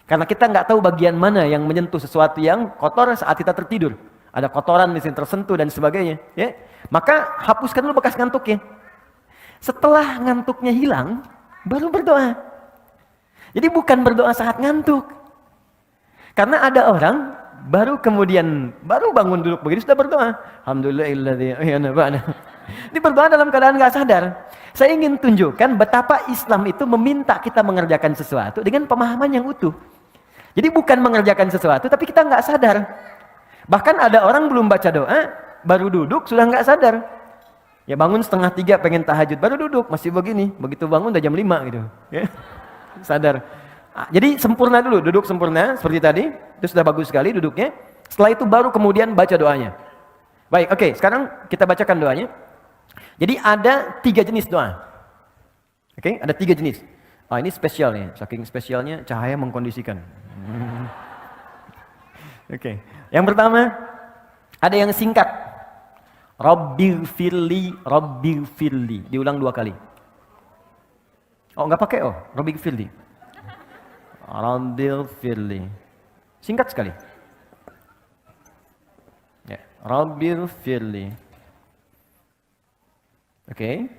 Karena kita nggak tahu bagian mana yang menyentuh sesuatu yang kotor saat kita tertidur. Ada kotoran di sini tersentuh dan sebagainya, ya. Maka hapuskan dulu bekas ngantuknya. Setelah ngantuknya hilang, baru berdoa. Jadi bukan berdoa saat ngantuk. Karena ada orang baru bangun duduk begini sudah berdoa. Alhamdulillahilladzi ahyana ba'da. Ini berdoa dalam keadaan nggak sadar. Saya ingin tunjukkan betapa Islam itu meminta kita mengerjakan sesuatu dengan pemahaman yang utuh. Jadi bukan mengerjakan sesuatu tapi kita nggak sadar. Bahkan ada orang belum baca doa, baru duduk sudah nggak sadar. Ya bangun 2:30 pengen tahajud, baru duduk, masih begini. Begitu bangun udah jam 5 gitu. Ya. Sadar. Jadi sempurna dulu, duduk sempurna seperti tadi. Itu sudah bagus sekali duduknya. Setelah itu baru kemudian baca doanya. Baik, oke, sekarang kita bacakan doanya. Jadi ada 3 jenis doa. Oke, ada 3 jenis. Ini spesial nih, saking spesialnya cahaya mengkondisikan. Oke. Yang pertama, ada yang singkat. Rabbighfirli, Rabbighfirli. Diulang 2 kali. Nggak pakai Rabbighfirli. Rabbighfirli. Singkat sekali. Ya, Rabbighfirli. Oke.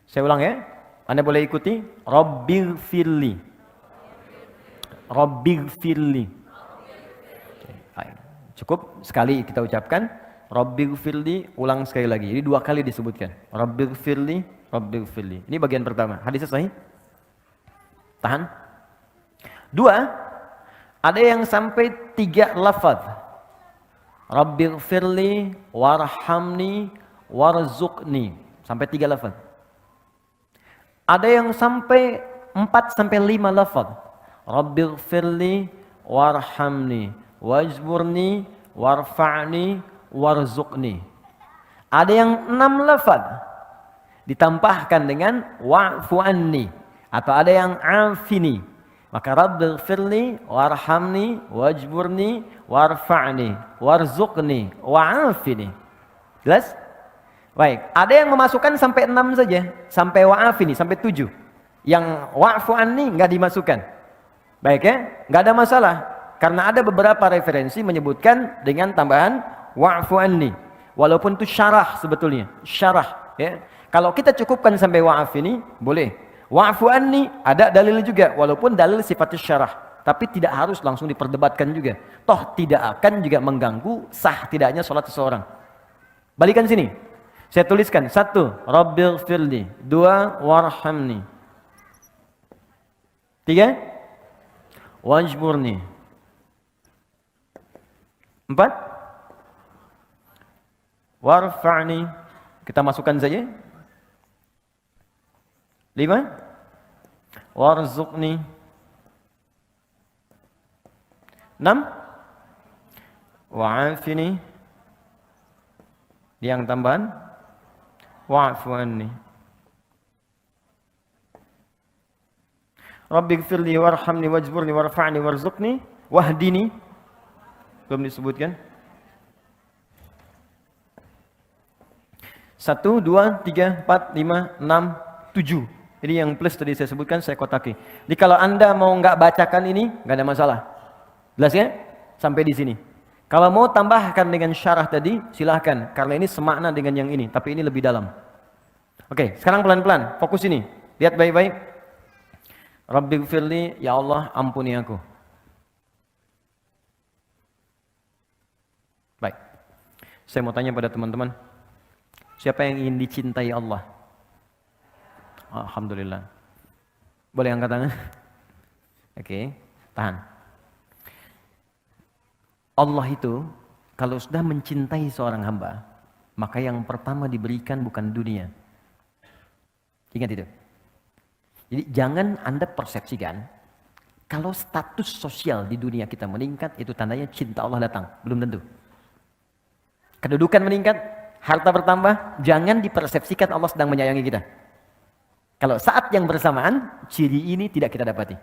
Saya ulang ya. Anda boleh ikuti. Rabbighfirli. Rabbighfirli. Cukup sekali kita ucapkan. Rabbighfirli, ulang sekali lagi. Jadi 2 kali disebutkan. Rabbighfirli, Rabbighfirli. Ini bagian pertama. Hadis sahih. Tahan. 2, ada yang sampai 3 lafaz. Rabbighfirli, warhamni, warzuqni. Sampai 3 lafaz. Ada yang sampai 4 sampai 5 lafaz. Rabbighfirli, warhamni, wajburni, warfa'ni, warzuqni. Ada yang 6 lafaz. Ditambahkan dengan wa'fu anni. Atau ada yang afini. Maka Rabbighfirli, warhamni, wajburni, warfa'ni, warzuqni, wa'afini. Jelas? Baik, ada yang memasukkan sampai 6 saja. Sampai wa'afini, sampai 7. Yang wa'fu anni enggak dimasukkan. Baik ya? Enggak ada masalah. Karena ada beberapa referensi menyebutkan dengan tambahan wa'fu anni. Walaupun itu syarah sebetulnya. Syarah. Ya. Kalau kita cukupkan sampai wa'afini, boleh. Wa'fu anni ada dalil juga, walaupun dalil sifatnya syarah, tapi tidak harus langsung diperdebatkan juga. Toh tidak akan juga mengganggu sah tidaknya sholat seseorang. Balikan sini. Saya tuliskan. 1, Rabbighfirli. 2, warhamni. 3, wajburni. 4, warfa'ni. Kita masukkan saja. 5, warzuqni. 6, wa'afini. Yang tambahan wa'fu anni. Rabbighfirli, warhamni, wajburni, warfa'ni, warzuqni, wahdini. Belum disebutkan. 1, 2, 3, 4, 5, 6, 7. Ini yang plus tadi saya sebutkan, saya kotaki. Jadi kalau Anda mau nggak bacakan ini, nggak ada masalah. Jelas ya? Sampai di sini. Kalau mau tambahkan dengan syarah tadi, silahkan. Karena ini semakna dengan yang ini, tapi ini lebih dalam. Oke, sekarang pelan-pelan. Fokus ini. Lihat baik-baik. Rabbighfirli, ya Allah, ampuni aku. Baik. Saya mau tanya pada teman-teman. Siapa yang ingin dicintai Allah? Alhamdulillah. Boleh angkat tangan? Oke, tahan. Allah itu kalau sudah mencintai seorang hamba, maka yang pertama diberikan bukan dunia. Ingat itu. Jadi jangan Anda persepsikan kalau status sosial di dunia kita meningkat, itu tandanya cinta Allah datang. Belum tentu. Kedudukan meningkat, harta bertambah, jangan dipersepsikan Allah sedang menyayangi kita. Kalau saat yang bersamaan, ciri ini tidak kita dapati.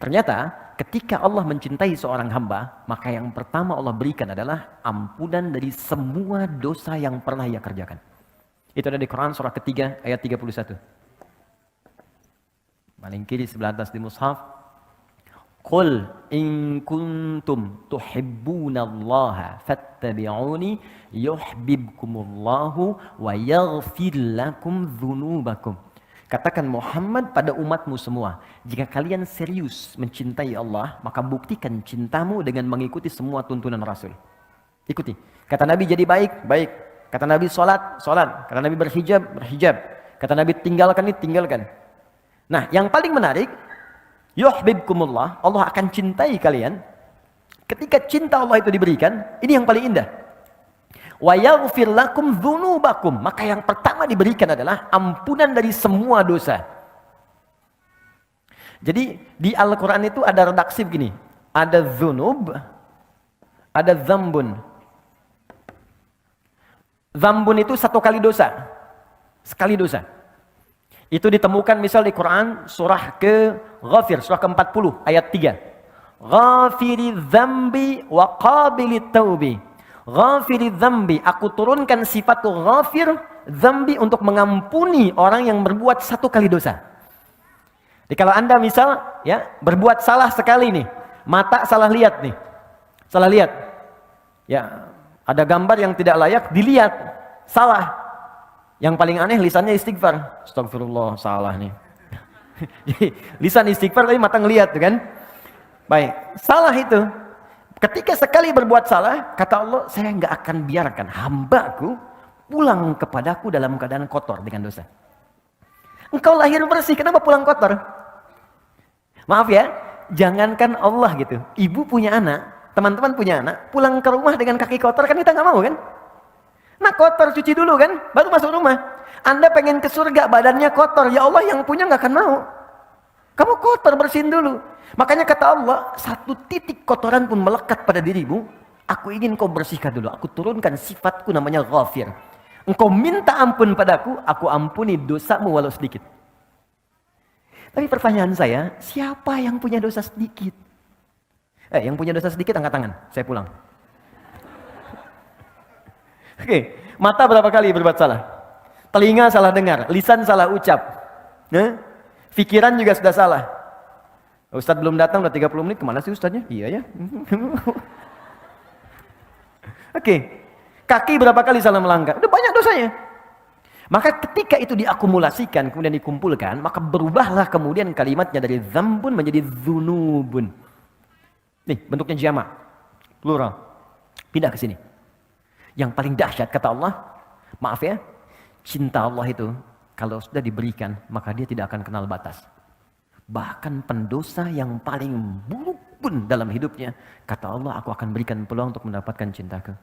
Ternyata ketika Allah mencintai seorang hamba, maka yang pertama Allah berikan adalah ampunan dari semua dosa yang pernah ia kerjakan. Itu ada di Quran surah ketiga ayat 31. Paling kiri sebelah atas di mushaf. Qul in kuntum tuhibbunallaha fattabi'uni yuhibbukumullahu wa yaghfir lakum dzunubakum. Katakan Muhammad pada umatmu semua, jika kalian serius mencintai Allah, maka buktikan cintamu dengan mengikuti semua tuntunan Rasul. Ikuti. Kata Nabi jadi baik, baik. Kata Nabi sholat, sholat. Kata Nabi berhijab, berhijab. Kata Nabi tinggalkan ini, tinggalkan. Nah, yang paling menarik, yuhibbukumullah, Allah akan cintai kalian. Ketika cinta Allah itu diberikan, ini yang paling indah. Wa yaghfir lakum dzunubakum, maka yang pertama diberikan adalah ampunan dari semua dosa. Jadi di Al-Qur'an itu ada redaksi begini, ada dzunub, ada dzambun. Dzambun itu satu kali dosa. Sekali dosa. Itu ditemukan misal di Quran surah ke-Ghafir, surah ke-40 ayat 3. Ghafiri dzambi wa qabilit taubi. Ghafiri dzambi, aku turunkan sifat ghafir dzambi untuk mengampuni orang yang berbuat satu kali dosa. Jadi kalau Anda misal ya berbuat salah sekali nih, mata salah lihat nih. Salah lihat. Ya, ada gambar yang tidak layak dilihat, salah. Yang paling aneh lisannya istighfar. Astagfirullah, salah nih. Jadi lisan istighfar tapi mata ngelihat kan. Baik, salah itu. Ketika sekali berbuat salah, kata Allah, saya nggak akan biarkan hambaku pulang kepadaku dalam keadaan kotor dengan dosa. Engkau lahir bersih, kenapa pulang kotor? Maaf ya, jangankan Allah gitu. Ibu punya anak, teman-teman punya anak, pulang ke rumah dengan kaki kotor kan kita nggak mau kan? Nah kotor, cuci dulu kan, baru masuk rumah. Anda pengen ke surga, badannya kotor. Ya Allah yang punya nggak akan mau. Kamu kotor, bersihin dulu. Makanya kata Allah, satu titik kotoran pun melekat pada dirimu, aku ingin kau bersihkan dulu. Aku turunkan sifatku namanya Ghafir. Engkau minta ampun padaku, aku ampuni dosamu walau sedikit. Tapi pertanyaan saya, siapa yang punya dosa sedikit? Yang punya dosa sedikit angkat tangan, saya pulang. Oke, mata berapa kali berbuat salah? Telinga salah dengar, lisan salah ucap. Pikiran juga sudah salah. Ustadz belum datang, udah 30 menit, kemana sih Ustadznya? Iya ya. Oke, kaki berapa kali salah melangkah? Udah banyak dosanya. Maka ketika itu diakumulasikan, kemudian dikumpulkan, maka berubahlah kemudian kalimatnya dari dzambun menjadi dzunubun. Nih, bentuknya jamak, plural. Pindah ke sini. Yang paling dahsyat kata Allah, maaf ya, cinta Allah itu kalau sudah diberikan, maka dia tidak akan kenal batas. Bahkan pendosa yang paling buruk pun dalam hidupnya, kata Allah, aku akan berikan peluang untuk mendapatkan cintaku.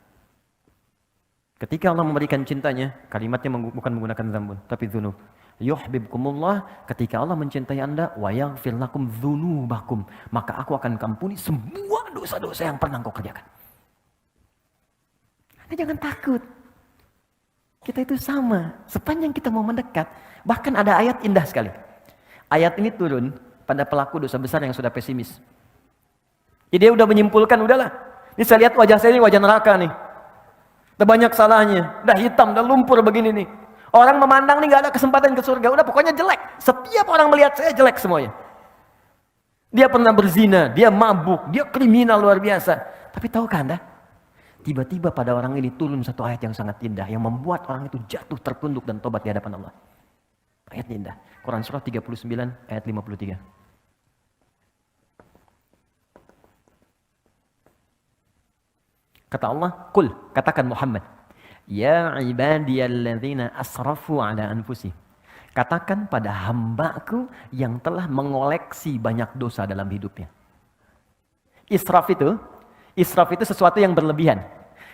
Ketika Allah memberikan cintanya, kalimatnya bukan menggunakan zambun, tapi dzunub. Yuhibbukumullah, ketika Allah mencintai Anda, wa yaghfir lakum dzunubakum, maka aku akan ampuni semua dosa-dosa yang pernah kau kerjakan. Jangan takut. Kita itu sama. Sepanjang kita mau mendekat. Bahkan ada ayat indah sekali. Ayat ini turun pada pelaku dosa besar yang sudah pesimis. Jadi dia udah menyimpulkan, udahlah. Ini saya lihat wajah saya ini wajah neraka nih. Udah banyak salahnya. Udah hitam, udah lumpur begini nih. Orang memandang nih gak ada kesempatan ke surga. Udah pokoknya jelek. Setiap orang melihat saya jelek semuanya. Dia pernah berzina, dia mabuk, dia kriminal luar biasa. Tapi tahukah Anda? Tiba-tiba pada orang ini turun satu ayat yang sangat indah yang membuat orang itu jatuh tertunduk dan tobat di hadapan Allah. Ayatnya indah. Quran surah 39 ayat 53. Kata Allah, "Qul," katakan Muhammad, "Ya ibadiyalladzina asrafu ala anfusihim." Katakan pada hambaku yang telah mengoleksi banyak dosa dalam hidupnya. Israf itu sesuatu yang berlebihan.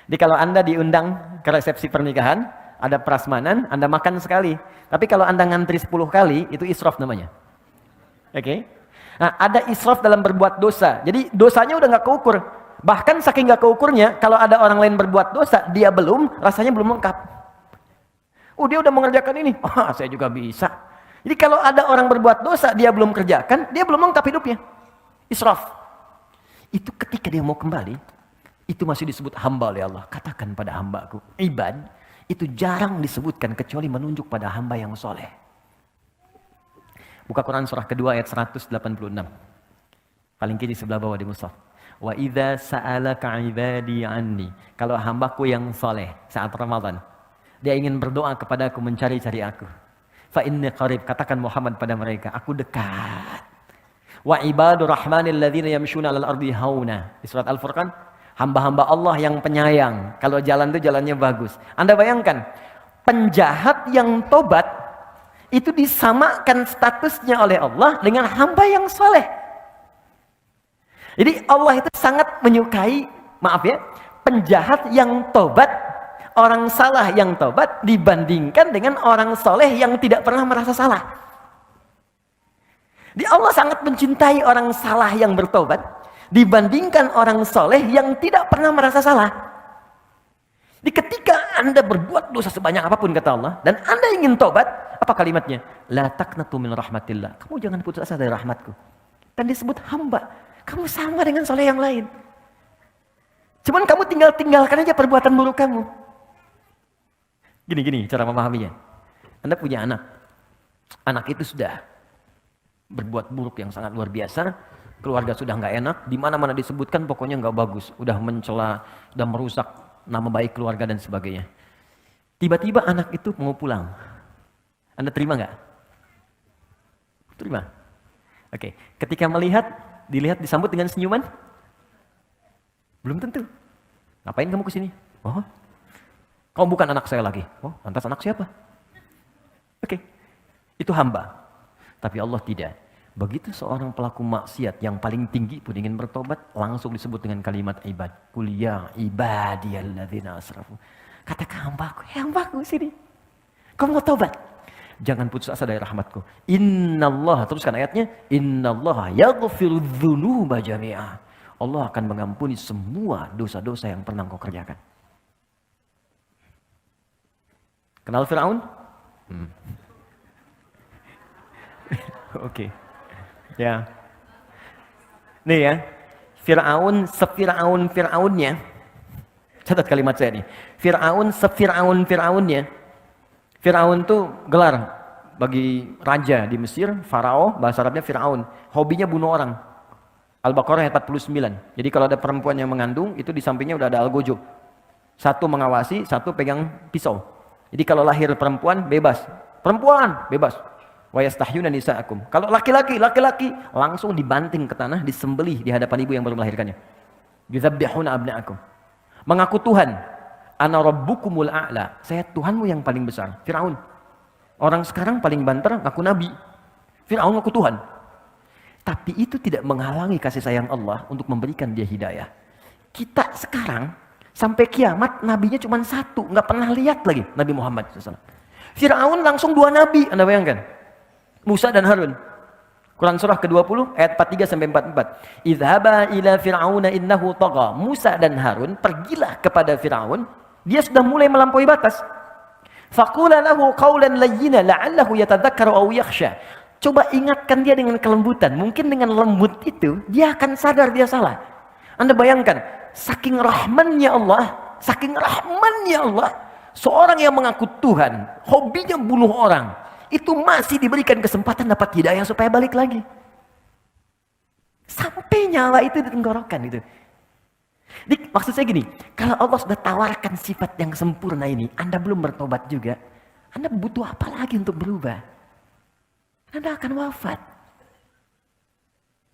Jadi kalau Anda diundang ke resepsi pernikahan, ada prasmanan, Anda makan sekali. Tapi kalau Anda ngantri 10 kali, itu israf namanya. Oke? Nah, ada israf dalam berbuat dosa. Jadi dosanya udah gak keukur. Bahkan saking gak keukurnya, kalau ada orang lain berbuat dosa, dia belum, rasanya belum lengkap. Dia udah mengerjakan ini. Saya juga bisa. Jadi kalau ada orang berbuat dosa, dia belum kerjakan, dia belum lengkap hidupnya. Israf. Itu ketika dia mau kembali, itu masih disebut hamba oleh Allah. Katakan pada hambaku, ibad, itu jarang disebutkan kecuali menunjuk pada hamba yang soleh. Buka Quran surah kedua ayat 186. Paling kiri sebelah bawah di mushaf. Wa idza sa'alaka ibadi anni. Kalau hambaku yang soleh saat Ramadan, dia ingin berdoa kepadaku, mencari-cari aku. Fa inni qarib, katakan Muhammad pada mereka, aku dekat. Wa ibadur rahmanil ladzina yamshuna 'alal ardi hauna. Di surat Al-Furqan, hamba-hamba Allah yang penyayang. Kalau jalan itu jalannya bagus. Anda bayangkan, penjahat yang tobat itu disamakan statusnya oleh Allah dengan hamba yang soleh. Jadi Allah itu sangat menyukai, maaf ya, penjahat yang tobat, orang salah yang tobat dibandingkan dengan orang soleh yang tidak pernah merasa salah. Allah sangat mencintai orang salah yang bertobat dibandingkan orang soleh yang tidak pernah merasa salah. Di ketika Anda berbuat dosa sebanyak apapun kata Allah, dan Anda ingin tobat, apa kalimatnya? La taqnatu min rahmatillah. Kamu jangan putus asa dari rahmatku. Dan disebut hamba. Kamu sama dengan soleh yang lain. Cuman kamu tinggalkan aja perbuatan buruk kamu. Gini cara memahaminya. Anda punya anak. Anak itu sudah berbuat buruk yang sangat luar biasa. Keluarga sudah nggak enak. Di mana-mana disebutkan pokoknya nggak bagus. Udah mencela, udah merusak nama baik keluarga dan sebagainya. Tiba-tiba anak itu mau pulang. Anda terima nggak? Terima. Oke. Ketika dilihat disambut dengan senyuman? Belum tentu. Ngapain kamu kesini? Oh, kamu bukan anak saya lagi. Oh, lantas anak siapa? Oke. Itu hamba. Tapi Allah tidak. Begitu seorang pelaku maksiat yang paling tinggi pun ingin bertobat, langsung disebut dengan kalimat ibad. Qul ya ibadiyalladzina asrafu. Katakan hambaku sini. Kamu mau tobat? Jangan putus asa dari rahmatku. Innallaha, teruskan ayatnya. Innallaha yaghfiru dzunuba jami'a. Allah akan mengampuni semua dosa-dosa yang pernah kau kerjakan. Kenal Firaun? Oke. Ya. Nih ya. Fir'aunnya. Catat kalimat saya nih. Fir'aunnya. Fir'aun tuh gelar bagi raja di Mesir, Farao, bahasa Arabnya Fir'aun. Hobinya bunuh orang. Al-Baqarah ayat 49. Jadi kalau ada perempuan yang mengandung, itu di sampingnya udah ada algojo. Satu mengawasi, satu pegang pisau. Jadi kalau lahir perempuan, bebas. Perempuan, bebas. Wa yastahyuna nisa'akum. Kalau laki-laki, langsung dibanting ke tanah, disembelih di hadapan ibu yang baru melahirkannya. Yuzabbihuna abna'akum. Mengaku Tuhan. Ana rabbukumul a'la. Saya Tuhanmu yang paling besar. Firaun. Orang sekarang paling banter ngaku nabi. Firaun ngaku Tuhan. Tapi itu tidak menghalangi kasih sayang Allah untuk memberikan dia hidayah. Kita sekarang sampai kiamat nabinya cuma satu, nggak pernah lihat lagi Nabi Muhammad SAW. Fir'aun langsung 2 nabi, Anda bayangkan. Musa dan Harun. Quran surah ke-20 ayat 43 sampai 44. Idhaba ila fir'auna innahu tagha. Musa dan Harun pergilah kepada Fir'aun, dia sudah mulai melampaui batas. Faqula lahu qawlan layyina la'allahu yatadhakkaru aw yakhsha. Coba ingatkan dia dengan kelembutan. Mungkin dengan lembut itu, dia akan sadar dia salah. Anda bayangkan, saking rahmannya Allah, seorang yang mengaku Tuhan, hobinya bunuh orang, itu masih diberikan kesempatan dapat hidayah supaya balik lagi. Sampai nyawa itu di tenggorokan itu. Maksud saya gini, kalau Allah sudah tawarkan sifat yang sempurna ini, Anda belum bertobat juga, Anda butuh apa lagi untuk berubah? Anda akan wafat.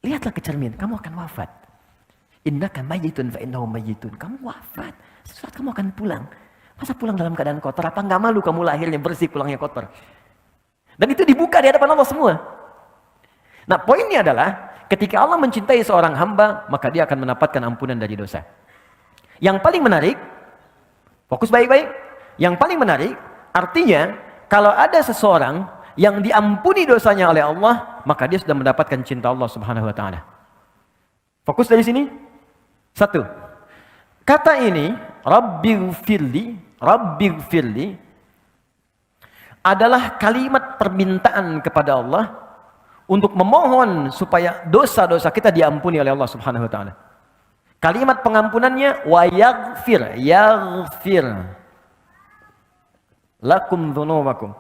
Lihatlah ke cermin, kamu akan wafat. Innaka mayyitun fa innahum mayyitun. Kamu wafat. Sesuatu kamu akan pulang. Masa pulang dalam keadaan kotor? Apa enggak malu kamu lahirnya bersih, pulangnya kotor? Dan itu dibuka di hadapan Allah semua. Nah, poinnya adalah ketika Allah mencintai seorang hamba, maka dia akan mendapatkan ampunan dari dosa. Yang paling menarik, fokus baik-baik. Yang paling menarik, artinya kalau ada seseorang yang diampuni dosanya oleh Allah, maka dia sudah mendapatkan cinta Allah Subhanahu wa taala. Fokus dari sini. 1. Kata ini, Rabbighfirli adalah kalimat permintaan kepada Allah untuk memohon supaya dosa-dosa kita diampuni oleh Allah Subhanahu wa taala. Kalimat pengampunannya wa yaghfir lakum dzunubakum.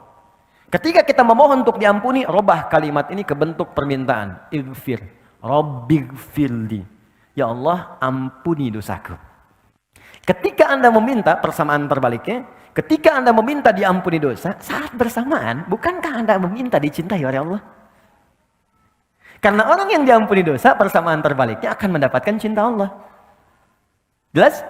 Ketika kita memohon untuk diampuni, robah kalimat ini ke bentuk permintaan. Ighfir, Rabbighfirli. Ya Allah, ampuni dosaku. Ketika Anda meminta, persamaan terbaliknya, ketika Anda meminta diampuni dosa, saat bersamaan, bukankah Anda meminta dicintai oleh Allah? Karena orang yang diampuni dosa, persamaan terbaliknya akan mendapatkan cinta Allah. Jelas?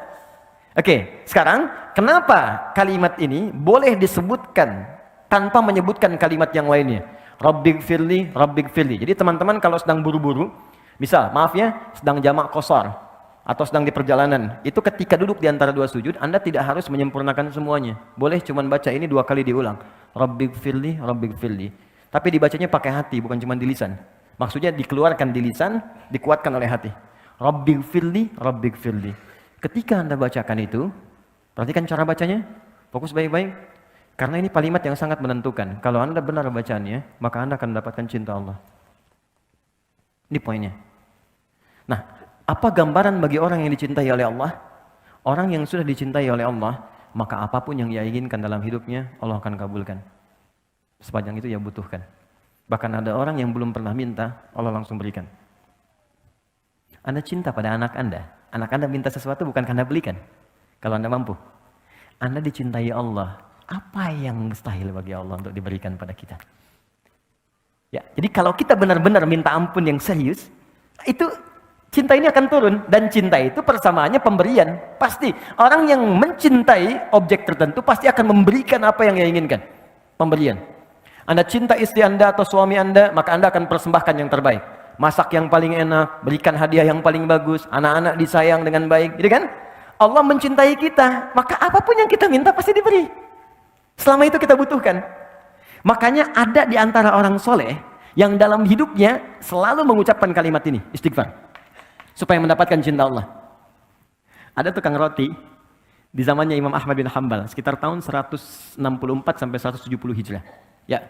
Oke, sekarang kenapa kalimat ini boleh disebutkan tanpa menyebutkan kalimat yang lainnya? Rabbighfirli. Jadi teman-teman kalau sedang buru-buru, misal, maaf ya, sedang jamak qashar atau sedang di perjalanan, itu ketika duduk di antara 2 sujud, Anda tidak harus menyempurnakan semuanya. Boleh cuman baca ini 2 kali diulang. Rabbighfirli. Tapi dibacanya pakai hati, bukan cuma di lisan. Maksudnya dikeluarkan di lisan, dikuatkan oleh hati. Rabbighfirli. Ketika Anda bacakan itu, Perhatikan cara bacanya, fokus baik-baik. Karena ini kalimat yang sangat menentukan. Kalau Anda benar bacanya, maka Anda akan mendapatkan cinta Allah. Ini poinnya. Nah, apa gambaran bagi orang yang dicintai oleh Allah? Orang yang sudah dicintai oleh Allah, maka apapun yang ia inginkan dalam hidupnya, Allah akan kabulkan. Sepanjang itu ia butuhkan. Bahkan ada orang yang belum pernah minta, Allah langsung berikan. Anda cinta pada anak Anda minta sesuatu bukan karena belikan. Kalau Anda mampu. Anda dicintai Allah. Apa yang mustahil bagi Allah untuk diberikan pada kita? Ya, jadi kalau kita benar-benar minta ampun yang serius, itu cinta ini akan turun. Dan cinta itu persamaannya pemberian. Pasti. Orang yang mencintai objek tertentu pasti akan memberikan apa yang ia inginkan. Pemberian. Anda cinta istri Anda atau suami Anda, maka Anda akan persembahkan yang terbaik. Masak yang paling enak, berikan hadiah yang paling bagus, anak-anak disayang dengan baik, gitu kan? Allah mencintai kita, maka apapun yang kita minta pasti diberi. Selama itu kita butuhkan. Makanya ada di antara orang soleh yang dalam hidupnya selalu mengucapkan kalimat ini, istighfar, supaya mendapatkan cinta Allah. Ada tukang roti di zamannya Imam Ahmad bin Hanbal, sekitar tahun 164 sampai 170 Hijrah. Ya.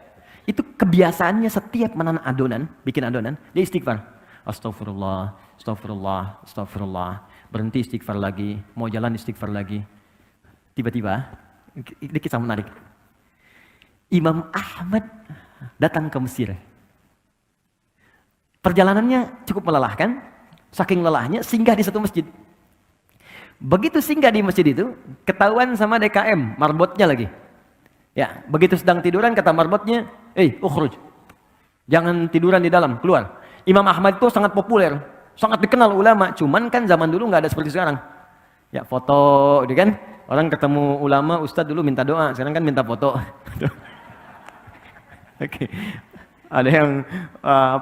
Itu kebiasaannya setiap menahan adonan, bikin adonan, dia istighfar. Astagfirullah, astagfirullah, astagfirullah. Berhenti istighfar lagi, mau jalan istighfar lagi. Tiba-tiba, ini kisah menarik. Imam Ahmad datang ke Mesir. Perjalanannya cukup melelahkan, saking lelahnya singgah di satu masjid. Begitu singgah di masjid itu, ketahuan sama DKM, marbotnya lagi. Ya, begitu sedang tiduran kata marbotnya, ukhruj. Jangan tiduran di dalam, keluar. Imam Ahmad itu sangat populer, sangat dikenal ulama, cuman kan zaman dulu nggak ada seperti sekarang. Ya, foto, gitu kan? Orang ketemu ulama, ustadz dulu minta doa, sekarang kan minta foto. Oke. Ada yang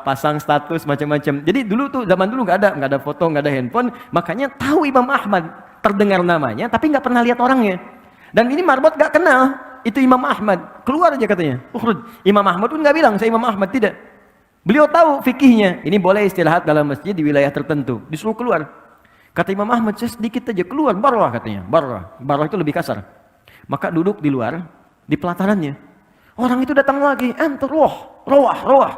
pasang status macam-macam. Jadi dulu tuh zaman dulu nggak ada foto, nggak ada handphone, makanya tahu Imam Ahmad, terdengar namanya, tapi nggak pernah lihat orangnya. Dan ini marbot nggak kenal. Itu Imam Ahmad, keluar aja katanya. Imam Ahmad pun nggak bilang saya Imam Ahmad, tidak. Beliau tahu fikihnya, ini boleh istirahat dalam masjid di wilayah tertentu, disuruh keluar. Kata Imam Ahmad, saya sedikit aja keluar, barwah katanya, barwah itu lebih kasar. Maka duduk di luar, di pelatanannya. Orang itu datang lagi, rawah,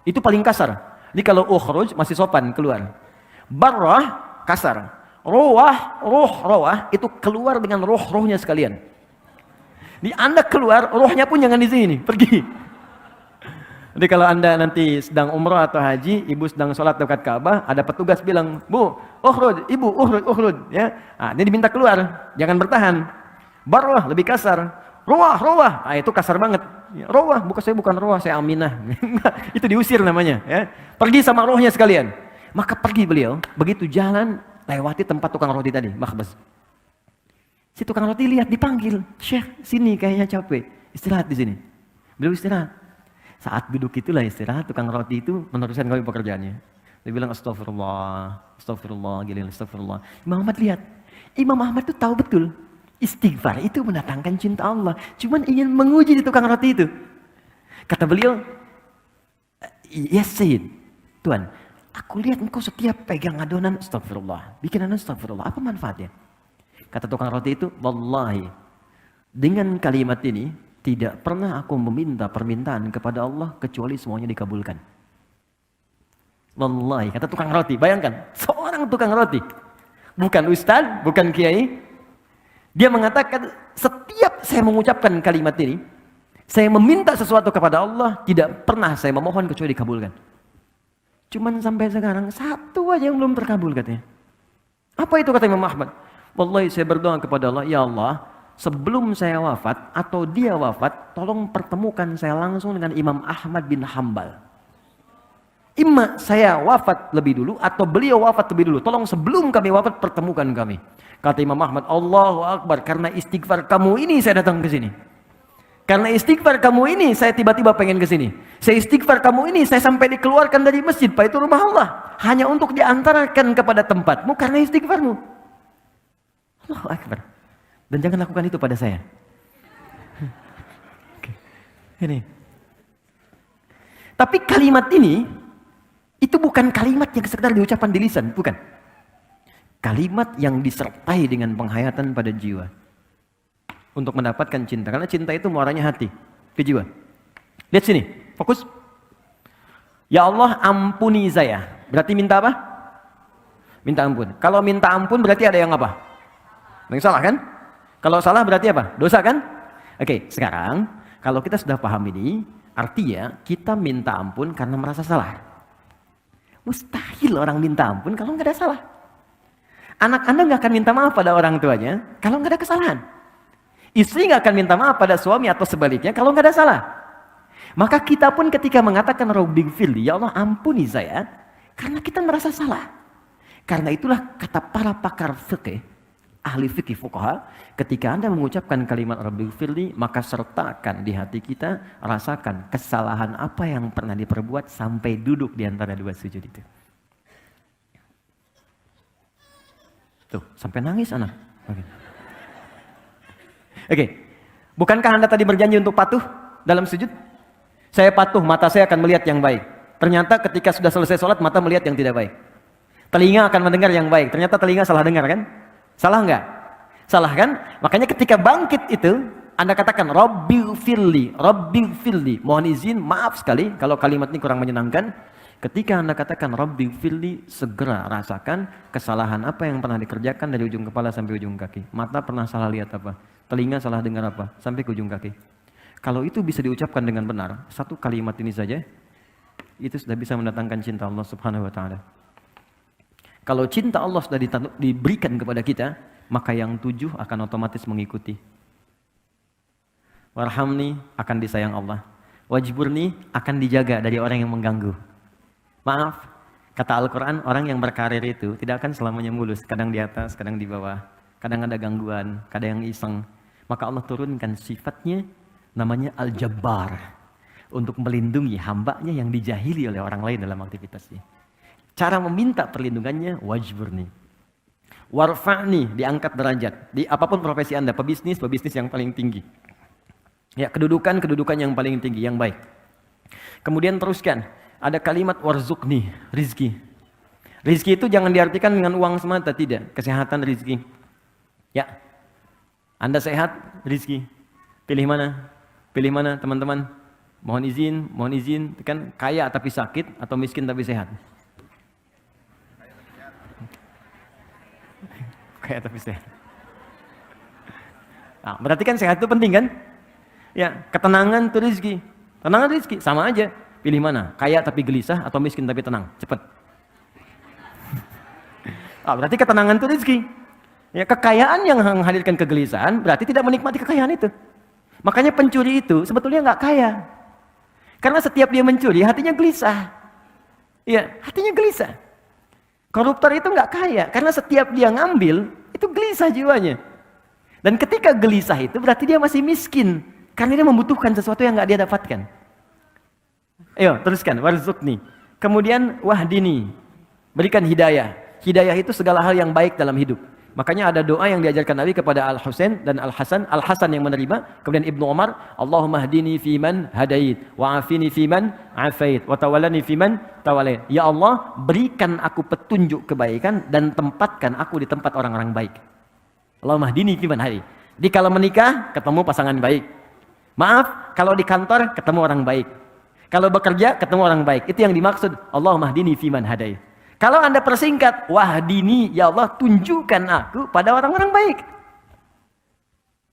itu paling kasar. Jadi kalau ukhruj masih sopan keluar. Barwah kasar, rawah itu keluar dengan rohnya sekalian. Di Anda keluar, rohnya pun jangan di sini, pergi. Jadi kalau Anda nanti sedang umrah atau haji, ibu sedang sholat dekat Ka'bah, ada petugas bilang, Bu, ukhruj, ibu, ukhruj, ya. Nah, ini diminta keluar, jangan bertahan. Barwah, lebih kasar. Rawah, itu kasar banget. Rawah, bukan rawah, saya Aminah. Itu diusir namanya, ya. Pergi sama rohnya sekalian. Maka pergi beliau, begitu jalan, lewati tempat tukang roti tadi, makhbaz. Si tukang roti lihat, dipanggil, Syekh, sini kayaknya capek, istirahat di sini. Beliau istirahat. Saat duduk itulah istirahat, tukang roti itu meneruskan kembali pekerjaannya. Dia bilang astagfirullah, gila, astagfirullah. Imam Ahmad lihat, Imam Ahmad itu tahu betul, istighfar itu mendatangkan cinta Allah. Cuman ingin menguji di tukang roti itu. Kata beliau, yes Sayyid, Tuhan, aku lihat engkau setiap pegang adonan, astagfirullah, bikin adonan astagfirullah, apa manfaatnya? Kata tukang roti itu, wallahi, dengan kalimat ini, tidak pernah aku meminta permintaan kepada Allah, kecuali semuanya dikabulkan. Wallahi, kata tukang roti, bayangkan, seorang tukang roti, bukan ustaz, bukan kiai, dia mengatakan, setiap saya mengucapkan kalimat ini, saya meminta sesuatu kepada Allah, tidak pernah saya memohon kecuali dikabulkan. Cuman sampai sekarang, satu aja yang belum terkabul katanya. Apa itu kata Imam Ahmad? Wallahi saya berdoa kepada Allah, ya Allah, sebelum saya wafat atau dia wafat, tolong pertemukan saya langsung dengan Imam Ahmad bin Hanbal. Imma saya wafat lebih dulu atau beliau wafat lebih dulu. Tolong sebelum kami wafat pertemukan kami. Kata Imam Ahmad, Allahu Akbar, karena istighfar kamu ini saya datang ke sini. Karena istighfar kamu ini saya tiba-tiba pengen ke sini. Saya istighfar kamu ini saya sampai dikeluarkan dari masjid, Pak, itu rumah Allah, hanya untuk diantarkan kepada tempatmu karena istighfarmu. Allahu Akbar. Dan jangan lakukan itu pada saya. Ini. Tapi kalimat ini itu bukan kalimat yang sekedar diucapkan di lisan, bukan. Kalimat yang disertai dengan penghayatan pada jiwa. untuk mendapatkan cinta. Karena cinta itu muaranya hati, ke jiwa. Lihat sini, fokus. Ya Allah ampuni saya. Berarti minta apa? Minta ampun. Kalau minta ampun berarti ada yang apa? Ada yang salah kan? Kalau salah berarti apa? Dosa kan? Oke, sekarang kalau kita sudah paham ini, artinya kita minta ampun karena merasa salah. Mustahil orang minta ampun kalau nggak ada salah. Anak Anda nggak akan minta maaf pada orang tuanya kalau nggak ada kesalahan. Istri nggak akan minta maaf pada suami atau sebaliknya kalau nggak ada salah. Maka kita pun ketika mengatakan Rabbighfirli, ya Allah ampuni saya, karena kita merasa salah. Karena itulah kata para pakar fikih, ahli fikih fuqaha, ketika Anda mengucapkan kalimat Rabbighfirli, maka sertakan di hati kita, rasakan kesalahan apa yang pernah diperbuat sampai duduk di antara dua sujud itu. Tuh, sampai nangis anak. Oke. Bukankah Anda tadi berjanji untuk patuh dalam sujud? Saya patuh, mata saya akan melihat yang baik. Ternyata ketika sudah selesai sholat, mata melihat yang tidak baik. Telinga akan mendengar yang baik. Ternyata telinga salah dengar kan? Salah enggak? Salah kan? Makanya ketika bangkit itu, Anda katakan Rabbighfirli, Rabbighfirli. Mohon izin, maaf sekali kalau kalimat ini kurang menyenangkan. Ketika Anda katakan Rabbighfirli, segera rasakan kesalahan apa yang pernah dikerjakan dari ujung kepala sampai ujung kaki. Mata pernah salah lihat apa? Telinga salah dengar apa? Sampai ke ujung kaki. Kalau itu bisa diucapkan dengan benar, satu kalimat ini saja, itu sudah bisa mendatangkan cinta Allah Subhanahu wa Ta'ala. Kalau cinta Allah sudah diberikan kepada kita, maka yang 7 akan otomatis mengikuti. Warhamni akan disayang Allah. Wajburni akan dijaga dari orang yang mengganggu. Maaf, kata Al-Quran, orang yang berkarir itu tidak akan selamanya mulus. Kadang di atas, kadang di bawah. Kadang ada gangguan, kadang yang iseng. Maka Allah turunkan sifatnya, namanya Al-Jabbar, untuk melindungi hambanya yang dijahili oleh orang lain dalam aktivitasnya. Cara meminta perlindungannya, wajburni. Warfa'ni, diangkat derajat. Di apapun profesi Anda, pebisnis yang paling tinggi. Ya, kedudukan yang paling tinggi, yang baik. Kemudian teruskan, ada kalimat warzukni, rizki. Rizki itu jangan diartikan dengan uang semata, tidak. Kesehatan rizki. Ya, Anda sehat, rizki. Pilih mana? Pilih mana teman-teman? Mohon izin, kan kaya tapi sakit atau miskin tapi sehat? Kaya tapi sehat. Nah, berarti kan sehat itu penting kan? Ya, ketenangan itu rezeki. Tenangan rezeki, sama aja. Pilih mana? Kaya tapi gelisah atau miskin tapi tenang? Cepat. Berarti ketenangan itu rezeki. Ya, kekayaan yang menghadirkan kegelisahan berarti tidak menikmati kekayaan itu. Makanya pencuri itu sebetulnya nggak kaya. Karena setiap dia mencuri, hatinya gelisah. Iya, hatinya gelisah. Koruptor itu nggak kaya, karena setiap dia ngambil, itu gelisah jiwanya. Dan ketika gelisah itu berarti dia masih miskin. Karena dia membutuhkan sesuatu yang nggak dia dapatkan. Ayo, teruskan. Warzukni. Kemudian wahdini. Berikan hidayah. Hidayah itu segala hal yang baik dalam hidup. Makanya ada doa yang diajarkan Nabi kepada Al-Husain dan Al-Hasan. Al-Hasan yang menerima, kemudian Ibnu Umar, Allahumma hdini fiman hadait, wa'afini fiman afait, wa tawallani fiman tawallait. Ya Allah, berikan aku petunjuk kebaikan dan tempatkan aku di tempat orang-orang baik. Allahumma hdini fiman hadait. Jadi kalau menikah, ketemu pasangan baik. Maaf, kalau di kantor, ketemu orang baik. Kalau bekerja, ketemu orang baik. Itu yang dimaksud, Allahumma hdini fiman hadait. Kalau Anda persingkat, wahdini, ya Allah tunjukkan aku pada orang-orang baik.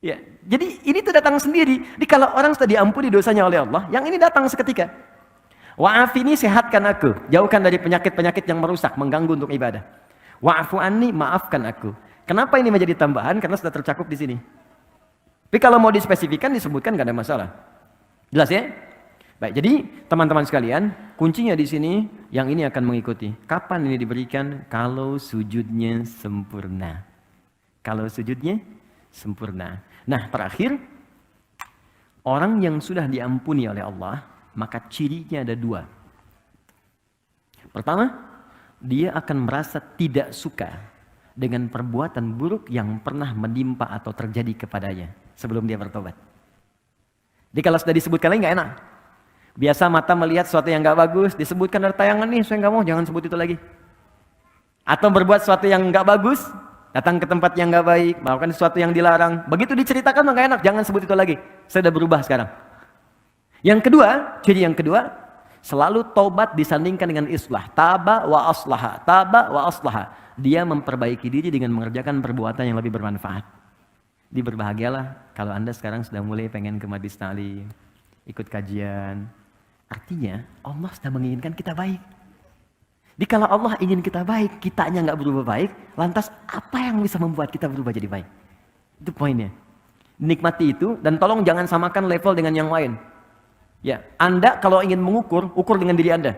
Ya, jadi ini tuh datang sendiri. Jadi kalau orang sudah diampuni dosanya oleh Allah, yang ini datang seketika. Wa'afini, sehatkan aku, jauhkan dari penyakit-penyakit yang merusak, mengganggu untuk ibadah. Wa'afu anni, maafkan aku. Kenapa ini menjadi tambahan? Karena sudah tercakup di sini. Tapi kalau mau dispesifikan, disebutkan nggak ada masalah. Jelas ya? Baik, jadi teman-teman sekalian, kuncinya di sini yang ini akan mengikuti. Kapan ini diberikan? Kalau sujudnya sempurna. Kalau sujudnya sempurna. Nah, terakhir, orang yang sudah diampuni oleh Allah, maka cirinya ada 2. Pertama, dia akan merasa tidak suka dengan perbuatan buruk yang pernah menimpa atau terjadi kepadanya sebelum dia bertobat. Jadi kalau sudah disebutkan lagi nggak enak. Biasa mata melihat sesuatu yang nggak bagus, disebutkan dari tayangan nih, saya nggak mau, jangan sebut itu lagi. Atau berbuat sesuatu yang nggak bagus, datang ke tempat yang nggak baik, melakukan sesuatu yang dilarang. Begitu diceritakan nggak enak, jangan sebut itu lagi. Saya udah berubah sekarang. Yang kedua, ciri yang kedua, selalu taubat disandingkan dengan islah. Taba wa aslaha, taba wa aslaha. Dia memperbaiki diri dengan mengerjakan perbuatan yang lebih bermanfaat. Berbahagialah kalau Anda sekarang sudah mulai pengen ke majlis ta'lim, ikut kajian. Artinya Allah sudah menginginkan kita baik. Jadi kalau Allah ingin kita baik, kitanya nggak berubah baik, lantas apa yang bisa membuat kita berubah jadi baik? Itu poinnya. Nikmati itu dan tolong jangan samakan level dengan yang lain. Ya, Anda kalau ingin mengukur, ukur dengan diri Anda.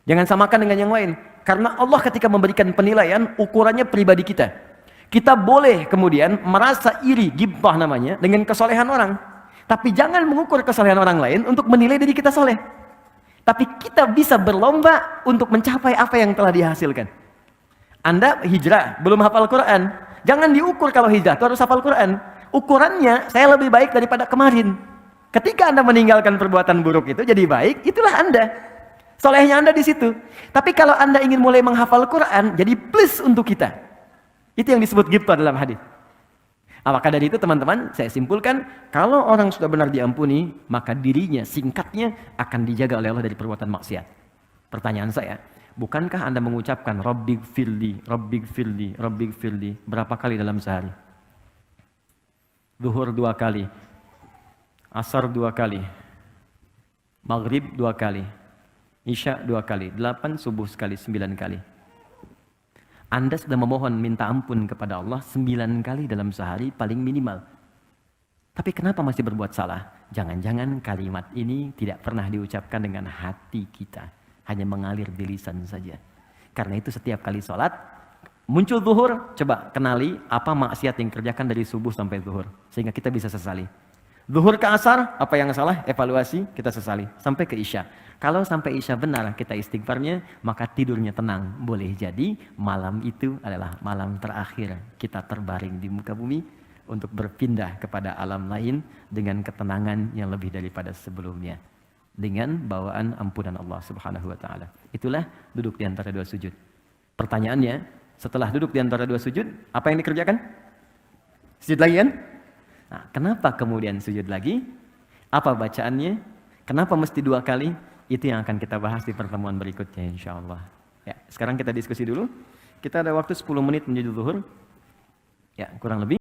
Jangan samakan dengan yang lain. Karena Allah ketika memberikan penilaian, ukurannya pribadi kita. Kita boleh kemudian merasa iri, ghibtah namanya, dengan kesolehan orang. Tapi jangan mengukur kesolehan orang lain untuk menilai diri kita soleh. Tapi kita bisa berlomba untuk mencapai apa yang telah dihasilkan. Anda hijrah, belum hafal Quran. Jangan diukur kalau hijrah, itu harus hafal Quran. Ukurannya, saya lebih baik daripada kemarin. Ketika Anda meninggalkan perbuatan buruk itu jadi baik, itulah Anda. Solehnya Anda di situ. Tapi kalau Anda ingin mulai menghafal Quran, jadi plus untuk kita. Itu yang disebut ghibtah dalam hadis. Maka dari itu teman-teman, saya simpulkan, kalau orang sudah benar diampuni, maka dirinya, singkatnya, akan dijaga oleh Allah dari perbuatan maksiat. Pertanyaan saya, bukankah Anda mengucapkan Rabbighfirli, Rabbighfirli, Rabbighfirli berapa kali dalam sehari? Zuhur 2 kali, Asar 2 kali, Maghrib 2 kali, Isya 2 kali, 8, subuh sekali, 9 kali. Anda sudah memohon minta ampun kepada Allah 9 kali dalam sehari paling minimal. Tapi kenapa masih berbuat salah? Jangan-jangan kalimat ini tidak pernah diucapkan dengan hati kita. Hanya mengalir di lisan saja. Karena itu setiap kali sholat, muncul zuhur, coba kenali apa maksiat yang kerjakan dari subuh sampai zuhur. Sehingga kita bisa sesali. Zuhur ke asar, apa yang salah? Evaluasi, kita sesali. Sampai ke isya. Kalau sampai isya benar kita istighfarnya, maka tidurnya tenang. Boleh jadi malam itu adalah malam terakhir kita terbaring di muka bumi untuk berpindah kepada alam lain dengan ketenangan yang lebih daripada sebelumnya. Dengan bawaan ampunan Allah Subhanahu wa taala. Itulah duduk di antara 2 sujud. Pertanyaannya, setelah duduk di antara 2 sujud, apa yang dikerjakan? Sujud lagi kan? Nah, kenapa kemudian sujud lagi? Apa bacaannya? Kenapa mesti 2 kali? Itu yang akan kita bahas di pertemuan berikutnya insyaallah. Ya, sekarang kita diskusi dulu. Kita ada waktu 10 menit menuju zuhur. Ya, kurang lebih.